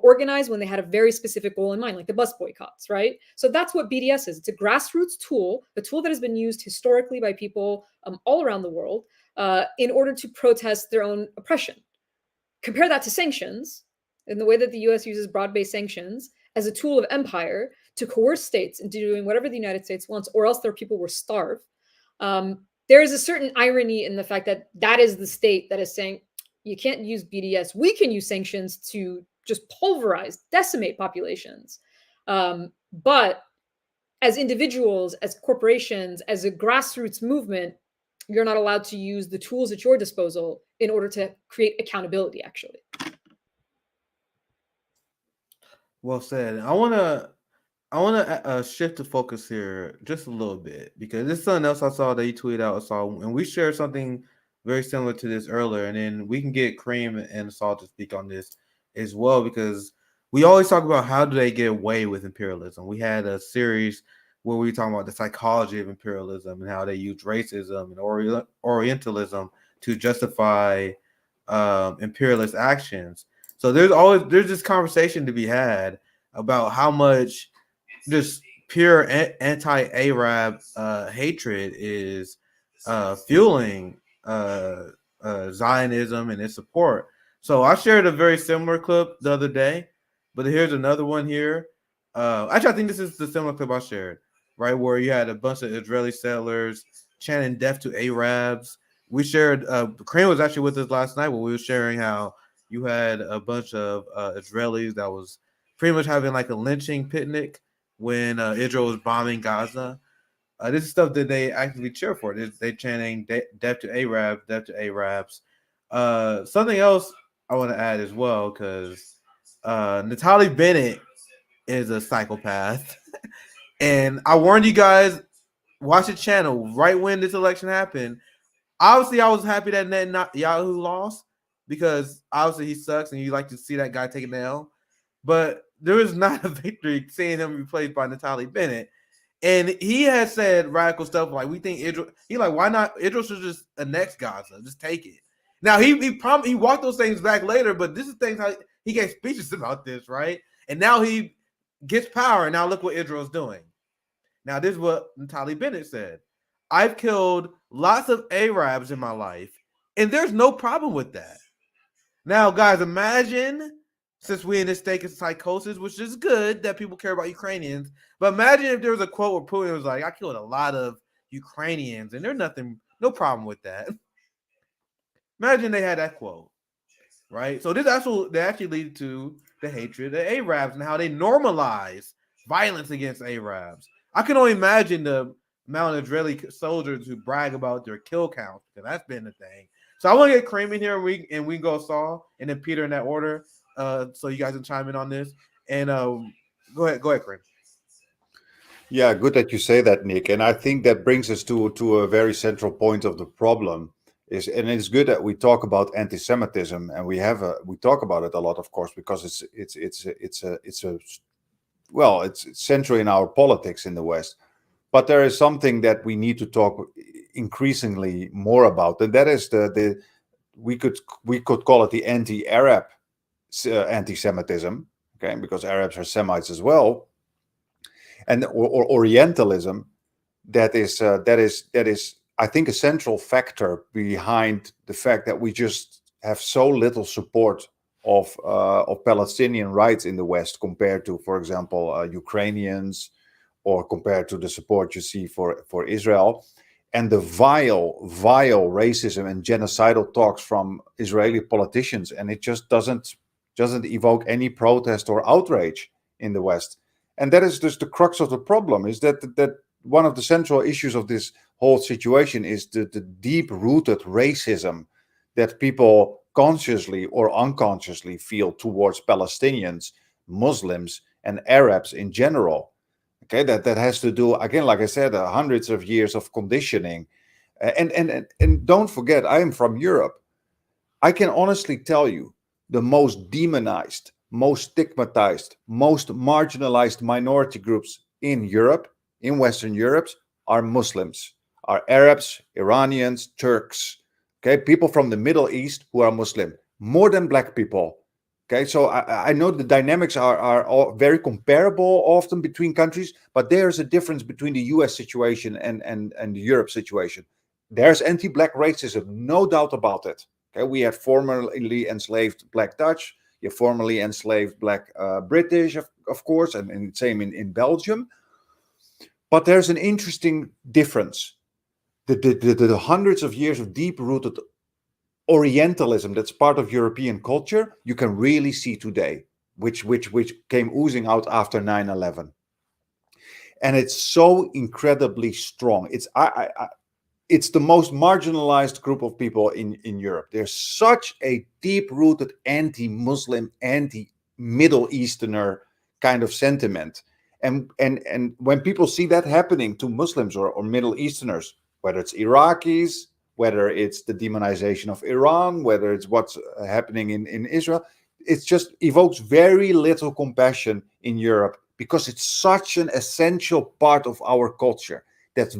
organized, when they had a very specific goal in mind, like the bus boycotts, right? So that's what BDS is. It's a grassroots tool, a tool that has been used historically by people all around the world in order to protest their own oppression. Compare that to sanctions, in the way that the US uses broad-based sanctions as a tool of empire to coerce states into doing whatever the United States wants, or else their people will starve. there is a certain irony in the fact that that is the state that is saying, you can't use BDS. We can use sanctions to just pulverize, decimate populations. But as individuals, as corporations, as a grassroots movement, you're not allowed to use the tools at your disposal in order to create accountability, actually. Well said. I wanna shift the focus here just a little bit, because this is something else I saw that you tweeted out. I saw, and we shared something very similar to this earlier, and then we can get Cream and Saul to speak on this as well, because we always talk about how do they get away with imperialism. We had a series where we were talking about the psychology of imperialism and how they use racism and Orientalism to justify imperialist actions. So there's this conversation to be had about how much just pure anti-Arab hatred is fueling Zionism and its support. So I shared a very similar clip the other day, but here's another one here. Actually, I think this is the similar clip I shared, right, where you had a bunch of Israeli settlers chanting "Death to Arabs." We shared. Crane was actually with us last night when we were sharing how you had a bunch of Israelis that was pretty much having like a lynching picnic when Israel was bombing Gaza. This is stuff that they actively cheer for. They chanting "Death to Arabs, Death to Arabs." Something else I want to add as well, because Natalie Bennett is a psychopath, and I warned you guys, watch the channel right when this election happened. Obviously, I was happy that Netanyahu lost, because obviously he sucks and you like to see that guy take an L. But there is not a victory seeing him replaced by Natalie Bennett. And he has said radical stuff like, we think Israel, why not? Israel should just annex Gaza, just take it. Now he walked those things back later, but this is things how he gave speeches about this, right? And now he gets power, and now look what Israel's doing. Now this is what Natalie Bennett said: I've killed lots of Arabs in my life, and there's no problem with that. Now, guys, imagine, since we're in this state of psychosis, which is good that people care about Ukrainians, but imagine if there was a quote where Putin was like, I killed a lot of Ukrainians, and there's no problem with that. Imagine they had that quote, right? So that actually leads to the hatred of Arabs and how they normalize violence against Arabs. I can only imagine the amount of Israeli soldiers who brag about their kill counts, because that's been the thing. So I want to get Cream in here, and we can go Saul and then Peter in that order, so you guys can chime in on this. And go ahead, Cream. Yeah, good that you say that, Nick. And I think that brings us to a very central point of the problem. And it's good that we talk about anti-Semitism, and we talk about it a lot, of course, because it's central in our politics in the West. But there is something that we need to talk increasingly more about, and that is we could call it the anti-Arab anti-Semitism, okay, because Arabs are Semites as well, and or Orientalism. That is I think a central factor behind the fact that we just have so little support of Palestinian rights in the West compared to, for example, Ukrainians, or compared to the support you see for Israel, and the vile racism and genocidal talks from Israeli politicians, and it just doesn't evoke any protest or outrage in the West. And that is just the crux of the problem, is that one of the central issues of this whole situation is the deep-rooted racism that people consciously or unconsciously feel towards Palestinians, Muslims, and Arabs in general. Okay, that has to do, again, like I said, hundreds of years of conditioning. And don't forget, I am from Europe. I can honestly tell you, the most demonized, most stigmatized, most marginalized minority groups in Europe, in Western Europe, are Muslims, are Arabs, Iranians, Turks, okay, people from the Middle East who are Muslim, more than black people. Okay, so I know the dynamics are all very comparable often between countries, but there's a difference between the US situation and the Europe situation. There's anti-black racism, no doubt about it. Okay, we had formerly enslaved Black Dutch, you formerly enslaved Black British, of course, and same in Belgium. But there's an interesting difference. the hundreds of years of deep-rooted Orientalism that's part of European culture, you can really see today, which came oozing out after 9/11. And it's so incredibly strong. It's the most marginalized group of people in Europe. There's such a deep-rooted anti-Muslim, anti-Middle Easterner kind of sentiment. And when people see that happening to Muslims or Middle Easterners, whether it's Iraqis, whether it's the demonization of Iran, whether it's what's happening in Israel, it just evokes very little compassion in Europe because it's such an essential part of our culture. That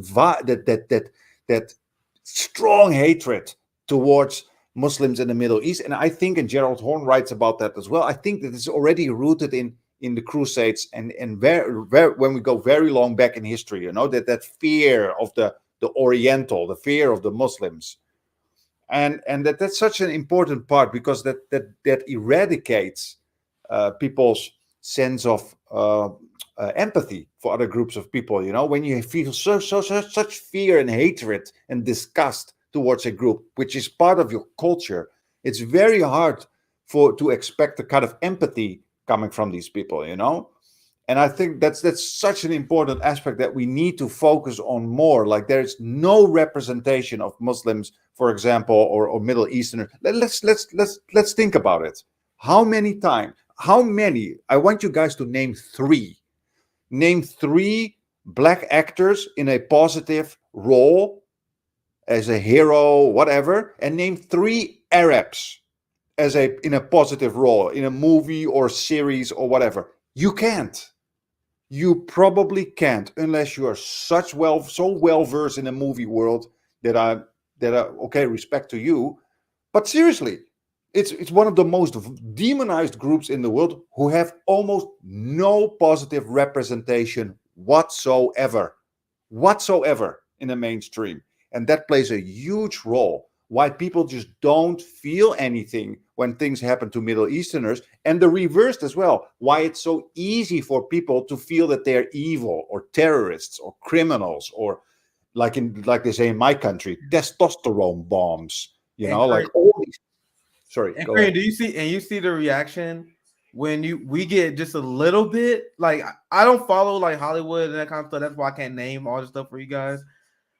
strong hatred towards Muslims in the Middle East. And I think, and Gerald Horne writes about that as well, I think that it's already rooted in the Crusades and when we go very long back in history, that fear of the Oriental, the fear of the Muslims. And that's such an important part because that eradicates people's sense of empathy for other groups of people. When you feel such fear and hatred and disgust towards a group which is part of your culture, it's very hard to expect a kind of empathy coming from these people. And I think that's such an important aspect that we need to focus on more. Like there's no representation of Muslims, for example, or Middle Easterners. Let's think about it. How many? I want you guys to name three. Name three black actors in a positive role as a hero, whatever, and name three Arabs in a positive role in a movie or series or whatever. You can't. You probably can't unless you are so well versed in the movie world that I okay, respect to you. But seriously, it's one of the most demonized groups in the world who have almost no positive representation whatsoever in the mainstream. And that plays a huge role why people just don't feel anything when things happen to Middle Easterners, and the reversed as well, why it's so easy for people to feel that they're evil or terrorists or criminals or like they say in my country, testosterone bombs, like all these. Sorry, and go Kareem, ahead. do you see the reaction when we get just a little bit? Like I don't follow like Hollywood and that kind of stuff. That's why I can't name all the stuff for you guys.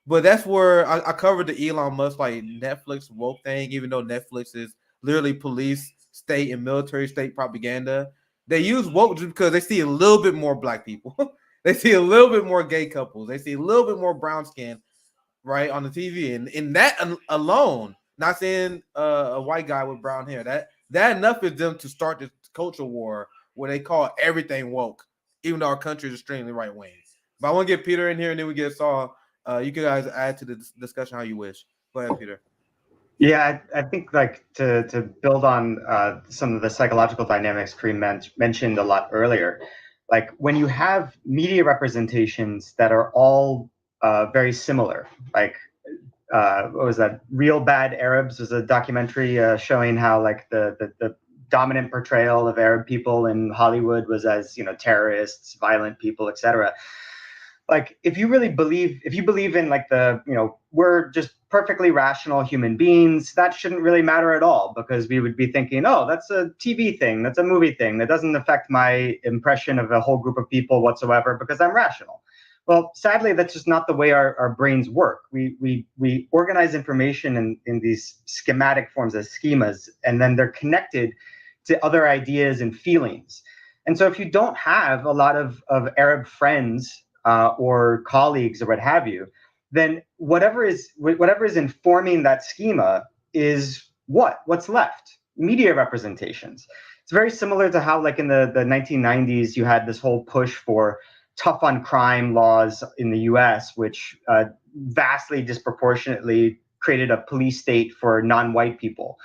But that's where I covered the Elon Musk like Netflix woke thing, even though Netflix is literally police state and military state propaganda. They use woke just because they see a little bit more black people. They see a little bit more gay couples. They see a little bit more brown skin, right, on the TV. And in that alone, not saying a white guy with brown hair, that enough is them to start this culture war where they call everything woke, even though our country is extremely right wing. But I want to get Peter in here and then we get Saul. You guys add to the discussion how you wish. Go ahead, Peter. Yeah, I think like to build on some of the psychological dynamics Kareem mentioned a lot earlier, like when you have media representations that are all very similar, like what was that? Real Bad Arabs was a documentary showing how like the dominant portrayal of Arab people in Hollywood was as terrorists, violent people, etc. Like if you believe in like we're just perfectly rational human beings, that shouldn't really matter at all, because we would be thinking, oh, that's a TV thing, that's a movie thing, that doesn't affect my impression of a whole group of people whatsoever because I'm rational. Well, sadly, that's just not the way our brains work. We organize information in these schematic forms as schemas, and then they're connected to other ideas and feelings. And so if you don't have a lot of Arab friends or colleagues or what have you, then whatever is informing that schema is what's left. Media representations. It's very similar to how, like in the 1990s, you had this whole push for tough on crime laws in the US, which vastly disproportionately created a police state for non-white people.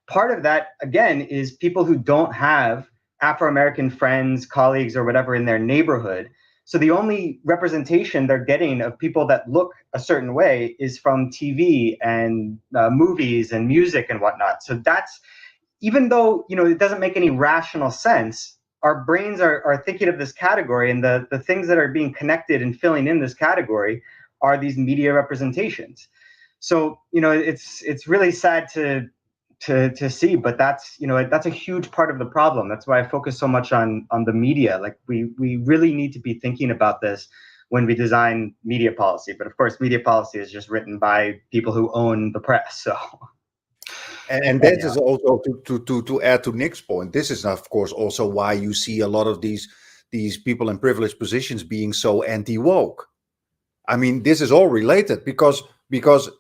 Part of that, again, is people who don't have Afro-American friends, colleagues, or whatever in their neighborhood. So the only representation they're getting of people that look a certain way is from TV and movies and music and whatnot. So that's, even though it doesn't make any rational sense, our brains are thinking of this category, and the things that are being connected and filling in this category are these media representations. So, it's really sad to see, but that's a huge part of the problem. That's why I focus so much on the media. Like we really need to be thinking about this when we design media policy. But of course, media policy is just written by people who own the press. So, and this is also to add to Nick's point. This is of course also why you see a lot of these people in privileged positions being so anti-woke. I mean, this is all related because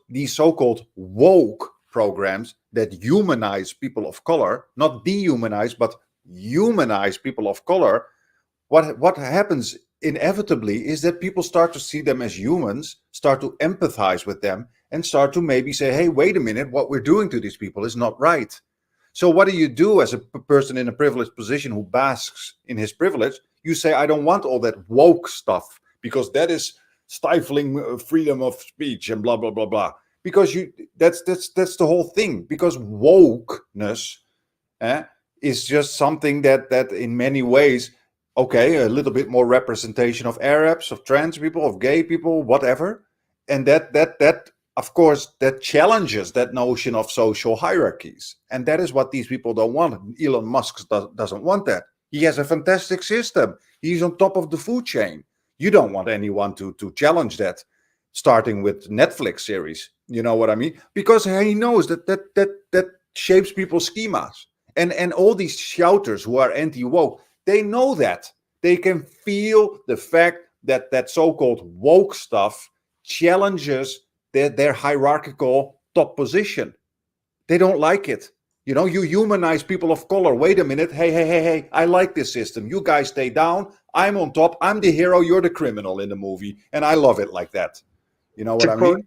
these so-called woke programs that humanize people of color, not dehumanize, but humanize people of color, what happens inevitably is that people start to see them as humans, start to empathize with them, and start to maybe say, hey, wait a minute, what we're doing to these people is not right. So what do you do as a person in a privileged position who basks in his privilege? You say, I don't want all that woke stuff because that is stifling freedom of speech and blah, blah, blah, blah. Because that's the whole thing. Because wokeness is just something that in many ways, okay, a little bit more representation of Arabs, of trans people, of gay people, whatever. And that of course, that challenges that notion of social hierarchies. And that is what these people don't want. Elon Musk doesn't want that. He has a fantastic system. He's on top of the food chain. You don't want anyone to challenge that, starting with Netflix series. You know what I mean? Because he knows that shapes people's schemas. And all these shouters who are anti-woke, they know that. They can feel the fact that so-called woke stuff challenges their hierarchical top position. They don't like it. You humanize people of color. Wait a minute. Hey, I like this system. You guys stay down. I'm on top. I'm the hero. You're the criminal in the movie. And I love it like that. You know what I mean?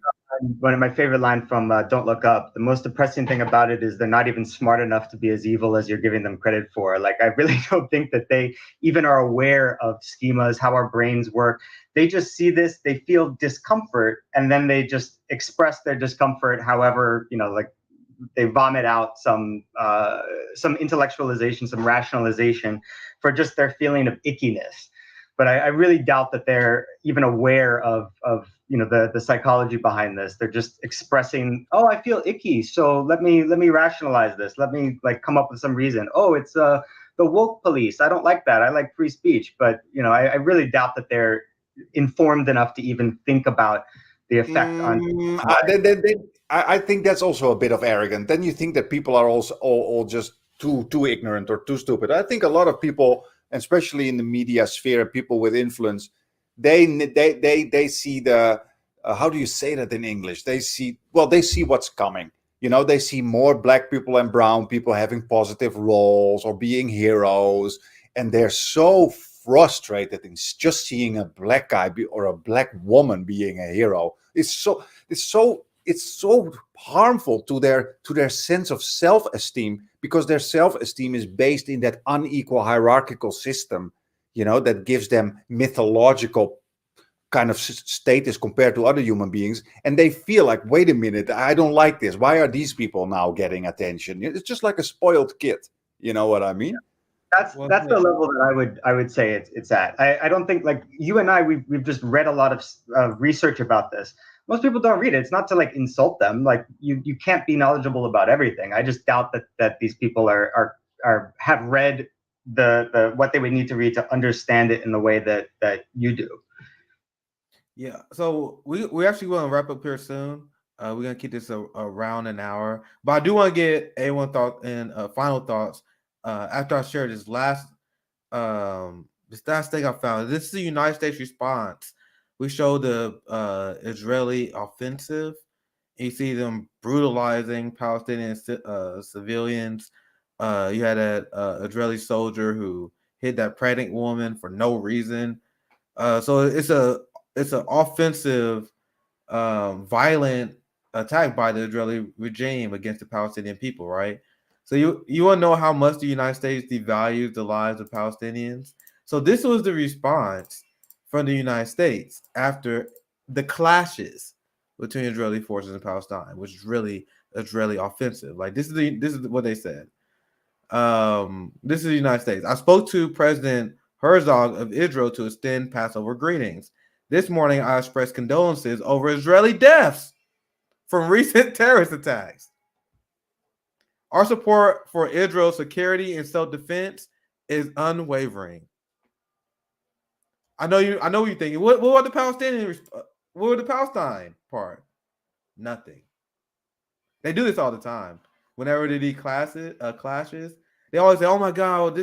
One of my favorite lines from Don't Look Up, the most depressing thing about it is they're not even smart enough to be as evil as you're giving them credit for. Like, I really don't think that they even are aware of schemas, how our brains work. They just see this, they feel discomfort, and then they just express their discomfort however, like they vomit out some intellectualization, some rationalization for just their feeling of ickiness. But I really doubt that they're even aware of the psychology behind this. They're just expressing, oh, I feel icky, so let me rationalize this. Let me come up with some reason. Oh, it's the woke police. I don't like that. I like free speech. But I really doubt that they're informed enough to even think about the effect on. I think that's also a bit of arrogant. Then you think that people are also all just too ignorant or too stupid. I think a lot of people, especially in the media sphere, people with influence, they see the how do you say that in English? They see what's coming. They see more black people and brown people having positive roles or being heroes, and they're so frustrated in just seeing a black guy or a black woman being a hero. It's so harmful to their sense of self-esteem, because their self-esteem is based in that unequal hierarchical system, that gives them mythological kind of status compared to other human beings. And they feel like, wait a minute, I don't like this. Why are these people now getting attention? It's just like a spoiled kid. You know what I mean? That's the level that I would say it's at. I don't think, like you and I, we've just read a lot of research about this. Most people don't read it. It's not to insult them. Like you can't be knowledgeable about everything. I just doubt that these people have read the what they would need to read to understand it in the way that you do. Yeah. So we actually want to wrap up here soon. We're gonna keep this around an hour, but I do want to get A1 thought and final thoughts after I share this last thing I found. This is the United States response. We show the Israeli offensive. You see them brutalizing Palestinian civilians. You had an Israeli soldier who hit that pregnant woman for no reason. So it's an offensive, violent attack by the Israeli regime against the Palestinian people, right? So you want to know how much the United States devalues the lives of Palestinians? So this was the response from the United States after the clashes between Israeli forces and Palestine, which is really Israeli offensive. Like this is what they said. This is the United States. I spoke to President Herzog of Israel to extend Passover greetings. This morning, I expressed condolences over Israeli deaths from recent terrorist attacks. Our support for Israel's security and self-defense is unwavering. I know what you're thinking. What about the Palestinian? What was the Palestine part? Nothing. They do this all the time. Whenever they do clashes, they always say, "Oh my God,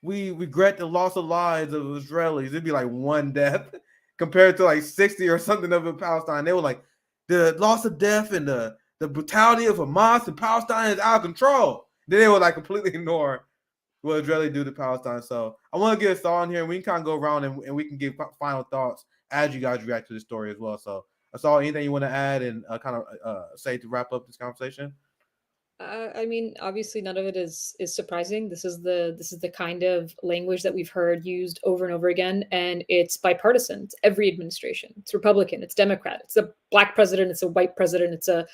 we regret the loss of lives of Israelis." It'd be like one death compared to like 60 or something of in Palestine. They were like, the loss of death and the brutality of Hamas in Palestine is out of control. Then they would like completely ignore what Israeli do to Palestine. So I want to get us all in here, and we can kind of go around and we can give final thoughts as you guys react to the story as well. So that's all. Anything you want to add and kind of say to wrap up this conversation? I mean, obviously, none of it is surprising. This is the kind of language that we've heard used over and over again, and it's bipartisan. It's every administration. It's Republican. It's Democrat. It's a black president. It's a white president. It's a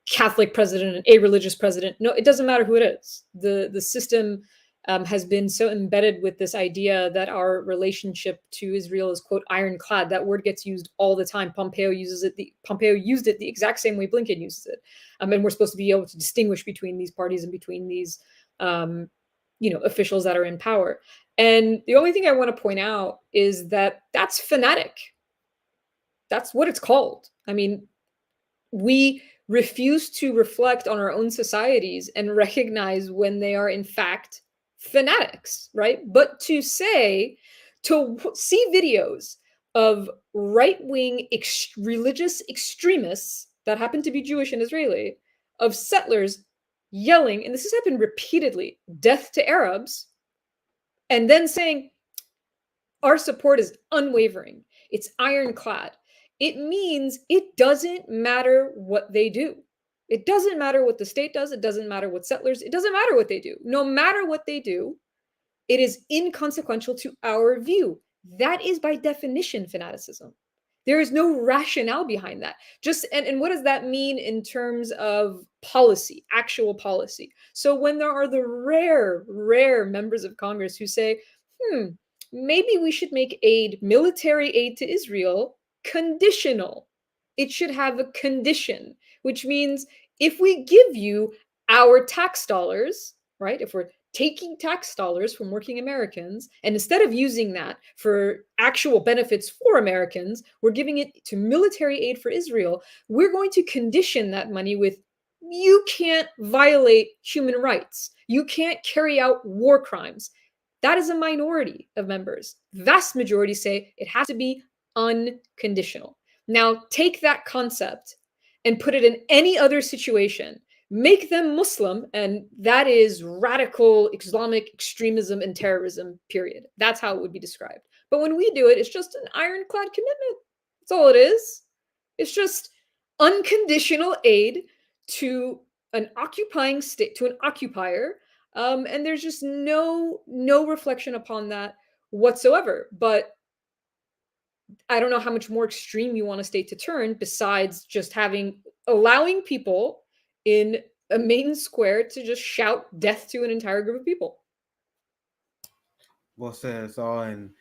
Catholic president, a religious president. No, it doesn't matter who it is. The system has been so embedded with this idea that our relationship to Israel is, quote, ironclad. That word gets used all the time. Pompeo used it the exact same way Blinken uses it. And we're supposed to be able to distinguish between these parties and between these, officials that are in power. And the only thing I want to point out is that that's fanatic. That's what it's called. I mean, we refuse to reflect on our own societies and recognize when they are in fact fanatics, right? But to see videos of right-wing religious extremists that happen to be Jewish and Israeli, of settlers yelling, and this has happened repeatedly, death to Arabs, and then saying, our support is unwavering, it's ironclad. It means it doesn't matter what they do. It doesn't matter what the state does. It doesn't matter what settlers, it doesn't matter what they do. No matter what they do, it is inconsequential to our view. That is by definition fanaticism. There is no rationale behind that. And what does that mean in terms of policy, actual policy? So when there are the rare members of Congress who say, maybe we should make military aid to Israel conditional. It should have a condition, which means if we give you our tax dollars, right? If we're taking tax dollars from working Americans, and instead of using that for actual benefits for Americans, we're giving it to military aid for Israel, we're going to condition that money with, you can't violate human rights. You can't carry out war crimes. That is a minority of members. Vast majority say it has to be unconditional. Now, take that concept and put it in any other situation. Make them Muslim, and that is radical Islamic extremism and terrorism, period. That's how it would be described. But when we do it, it's just an ironclad commitment. That's all it is. It's just unconditional aid to an occupying state, to an occupier, and there's just no reflection upon that whatsoever. But I don't know how much more extreme you want a state to turn besides just allowing people in a main square to just shout death to an entire group of people. Well said, Saul. And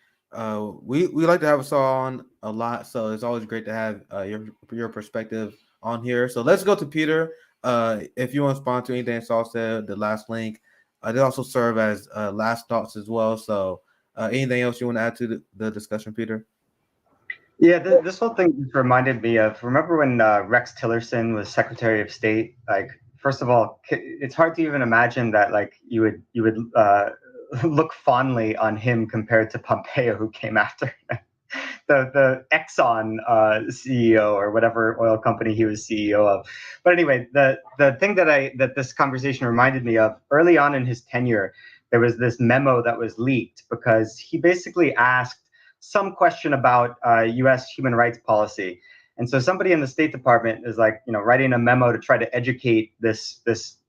we like to have Saul on a lot, so it's always great to have your perspective on here. So let's go to Peter. If you want to respond to anything Saul said, the last link, they also serve as last thoughts as well. So anything else you want to add to the discussion, Peter? Yeah, this whole thing just reminded me of, remember when Rex Tillerson was Secretary of State? Like, first of all, it's hard to even imagine that like you would look fondly on him compared to Pompeo, who came after him. the Exxon CEO or whatever oil company he was CEO of. But anyway, the thing that this conversation reminded me of, early on in his tenure, there was this memo that was leaked because he basically asked some question about U.S. human rights policy. And so somebody in the State Department is like, writing a memo to try to educate this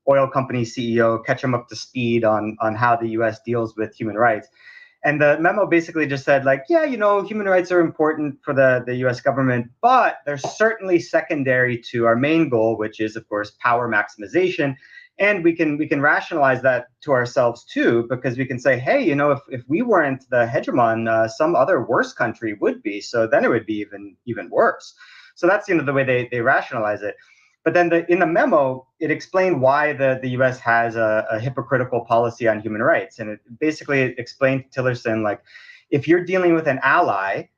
oil company CEO, catch him up to speed on how the U.S. deals with human rights. And the memo basically just said, like, yeah, human rights are important for the U.S. government, but they're certainly secondary to our main goal, which is, of course, power maximization. And we can rationalize that to ourselves too, because we can say, hey, if we weren't the hegemon, some other worse country would be. So then it would be even worse. So that's the way they rationalize it. But then in the memo, it explained why the U.S. has a hypocritical policy on human rights, and it basically explained to Tillerson, like, if you're dealing with an ally,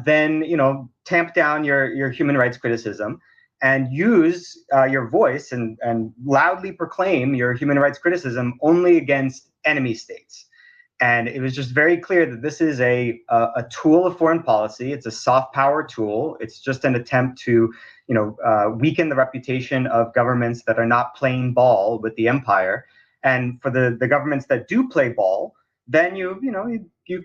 then tamp down your human rights criticism, and use your voice and loudly proclaim your human rights criticism only against enemy states. And it was just very clear that this is a tool of foreign policy. It's a soft power tool. It's just an attempt to weaken the reputation of governments that are not playing ball with the empire. And for the governments that do play ball, then you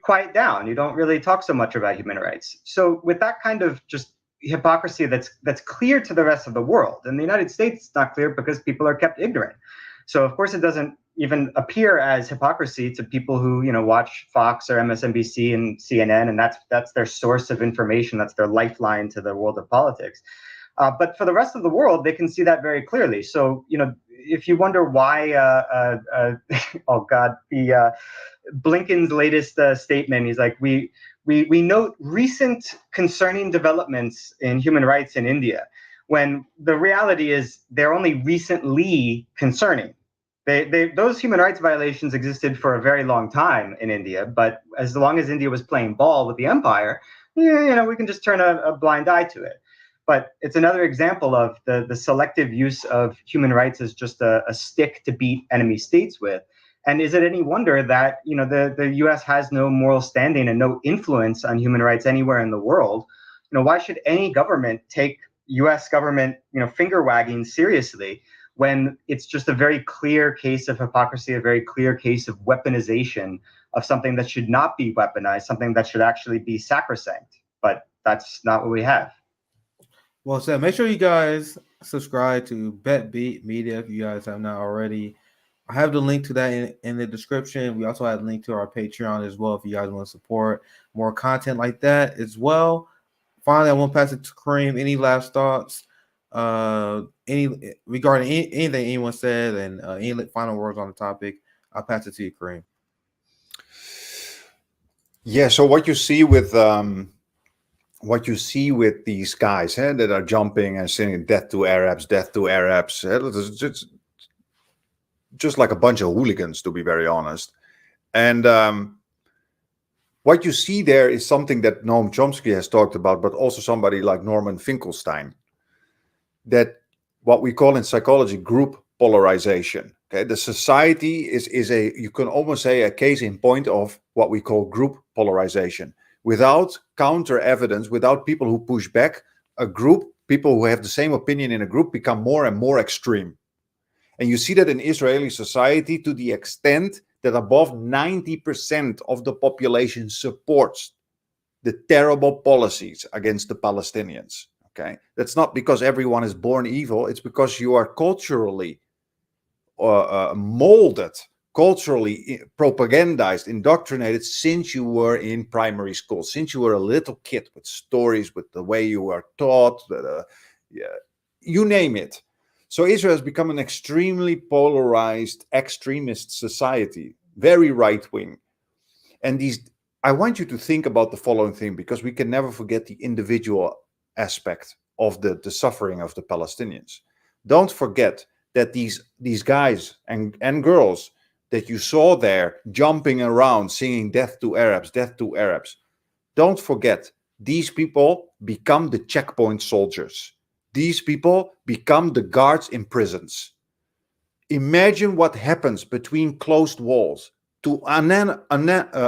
quiet down. You don't really talk so much about human rights. So with that kind of just hypocrisy that's clear to the rest of the world. In the United States, it's not clear because people are kept ignorant. So of course it doesn't even appear as hypocrisy to people who watch Fox or MSNBC and CNN, and that's their source of information. That's their lifeline to the world of politics. But for the rest of the world, they can see that very clearly. So if you wonder why, oh God, Blinken's latest statement, he's like, we note recent concerning developments in human rights in India, when the reality is they're only recently concerning. Those human rights violations existed for a very long time in India, but as long as India was playing ball with the empire, we can just turn a blind eye to it. But it's another example of the selective use of human rights as just a stick to beat enemy states with. And is it any wonder that the U.S. has no moral standing and no influence on human rights anywhere in the world? Why should any government take U.S. government finger wagging seriously when it's just a very clear case of hypocrisy, a very clear case of weaponization of something that should not be weaponized, something that should actually be sacrosanct? But that's not what we have. Well said. Make sure you guys subscribe to BetBeat Media if you guys have not already. I have the link to that in the description. We also have a link to our Patreon as well if you guys want to support more content like that as well. Finally, I want to pass it to Kareem. Any last thoughts regarding anything anyone said, and any final words on the topic? I'll pass it to you, Kareem. Yeah, so what you see with these guys that are jumping and saying death to Arabs, just like a bunch of hooligans, to be very honest. And what you see there is something that Noam Chomsky has talked about, but also somebody like Norman Finkelstein, that what we call in psychology group polarization. Okay, the society is you can almost say a case in point of what we call group polarization. Without counter evidence, without people who push back, people who have the same opinion in a group become more and more extreme. And you see that in Israeli society to the extent that above 90% of the population supports the terrible policies against the Palestinians. Okay, that's not because everyone is born evil. It's because you are culturally molded, culturally propagandized, indoctrinated since you were in primary school, since you were a little kid, with stories, with the way you were taught, you name it. So Israel has become an extremely polarized extremist society, very right-wing. And I want you to think about the following thing, because we can never forget the individual aspect of the suffering of the Palestinians. Don't forget that these guys and girls that you saw there jumping around singing death to Arabs, death to Arabs. Don't forget, these people become the checkpoint soldiers. These people become the guards in prisons. Imagine what happens between closed walls to anonymous,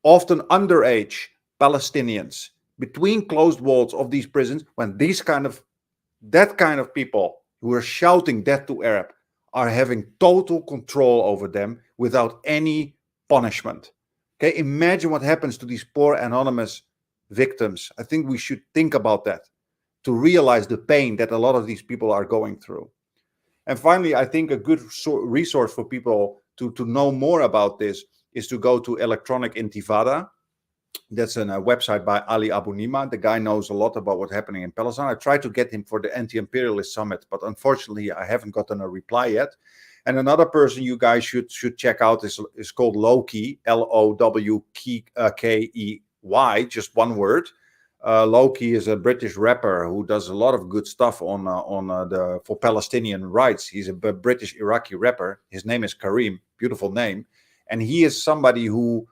often underage Palestinians between closed walls of these prisons, when that kind of people who are shouting death to Arab are having total control over them without any punishment. Okay, imagine what happens to these poor anonymous victims. I think we should think about that to realize the pain that a lot of these people are going through. And finally, I think a good resource for people to know more about this is to go to Electronic Intifada. That's a website by Ali Abu Nima. The guy knows a lot about what's happening in Palestine. I tried to get him for the Anti-Imperialist Summit, but unfortunately, I haven't gotten a reply yet. And another person you guys should check out is called Lowkey, Lowkey, just one word. Lowkey is a British rapper who does a lot of good stuff for Palestinian rights. He's a British Iraqi rapper. His name is Kareem, beautiful name, and he is somebody who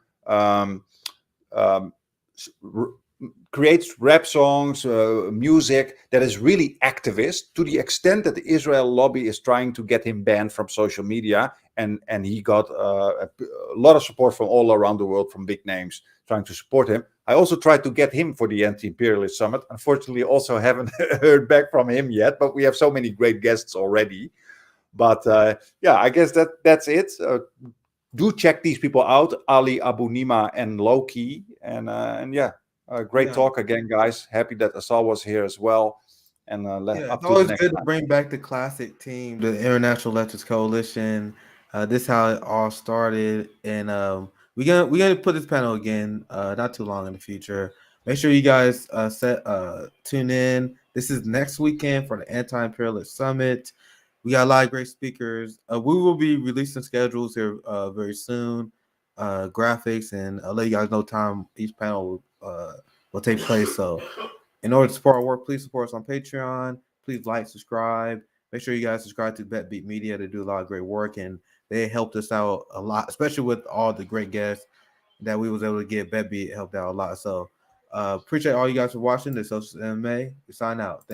creates rap songs, music that is really activist, to the extent that the Israel lobby is trying to get him banned from social media. And he got a lot of support from all around the world, from big names trying to support him. I also tried to get him for the Anti-Imperialist Summit. Unfortunately, also haven't heard back from him yet, but we have so many great guests already. But yeah, I guess that's it. Do check these people out, Ali Abu Nima and Lowkey. And yeah, great talk again, guys. Happy that Asal was here as well. And it's always good to bring back the classic team, the International Leftist Coalition. This is how it all started. And we're gonna put this panel again not too long in the future. Make sure you guys tune in. This is next weekend for the Anti-Imperialist Summit. We got a lot of great speakers. We will be releasing schedules here very soon, graphics, and I'll let you guys know time each panel will take place. So in order to support our work, please support us on Patreon. Please like, subscribe. Make sure you guys subscribe to BetBeat Media. They do a lot of great work, and they helped us out a lot, especially with all the great guests that we was able to get. BetBeat helped out a lot. So appreciate all you guys for watching. This SocialistMMA. We sign out. Thank you.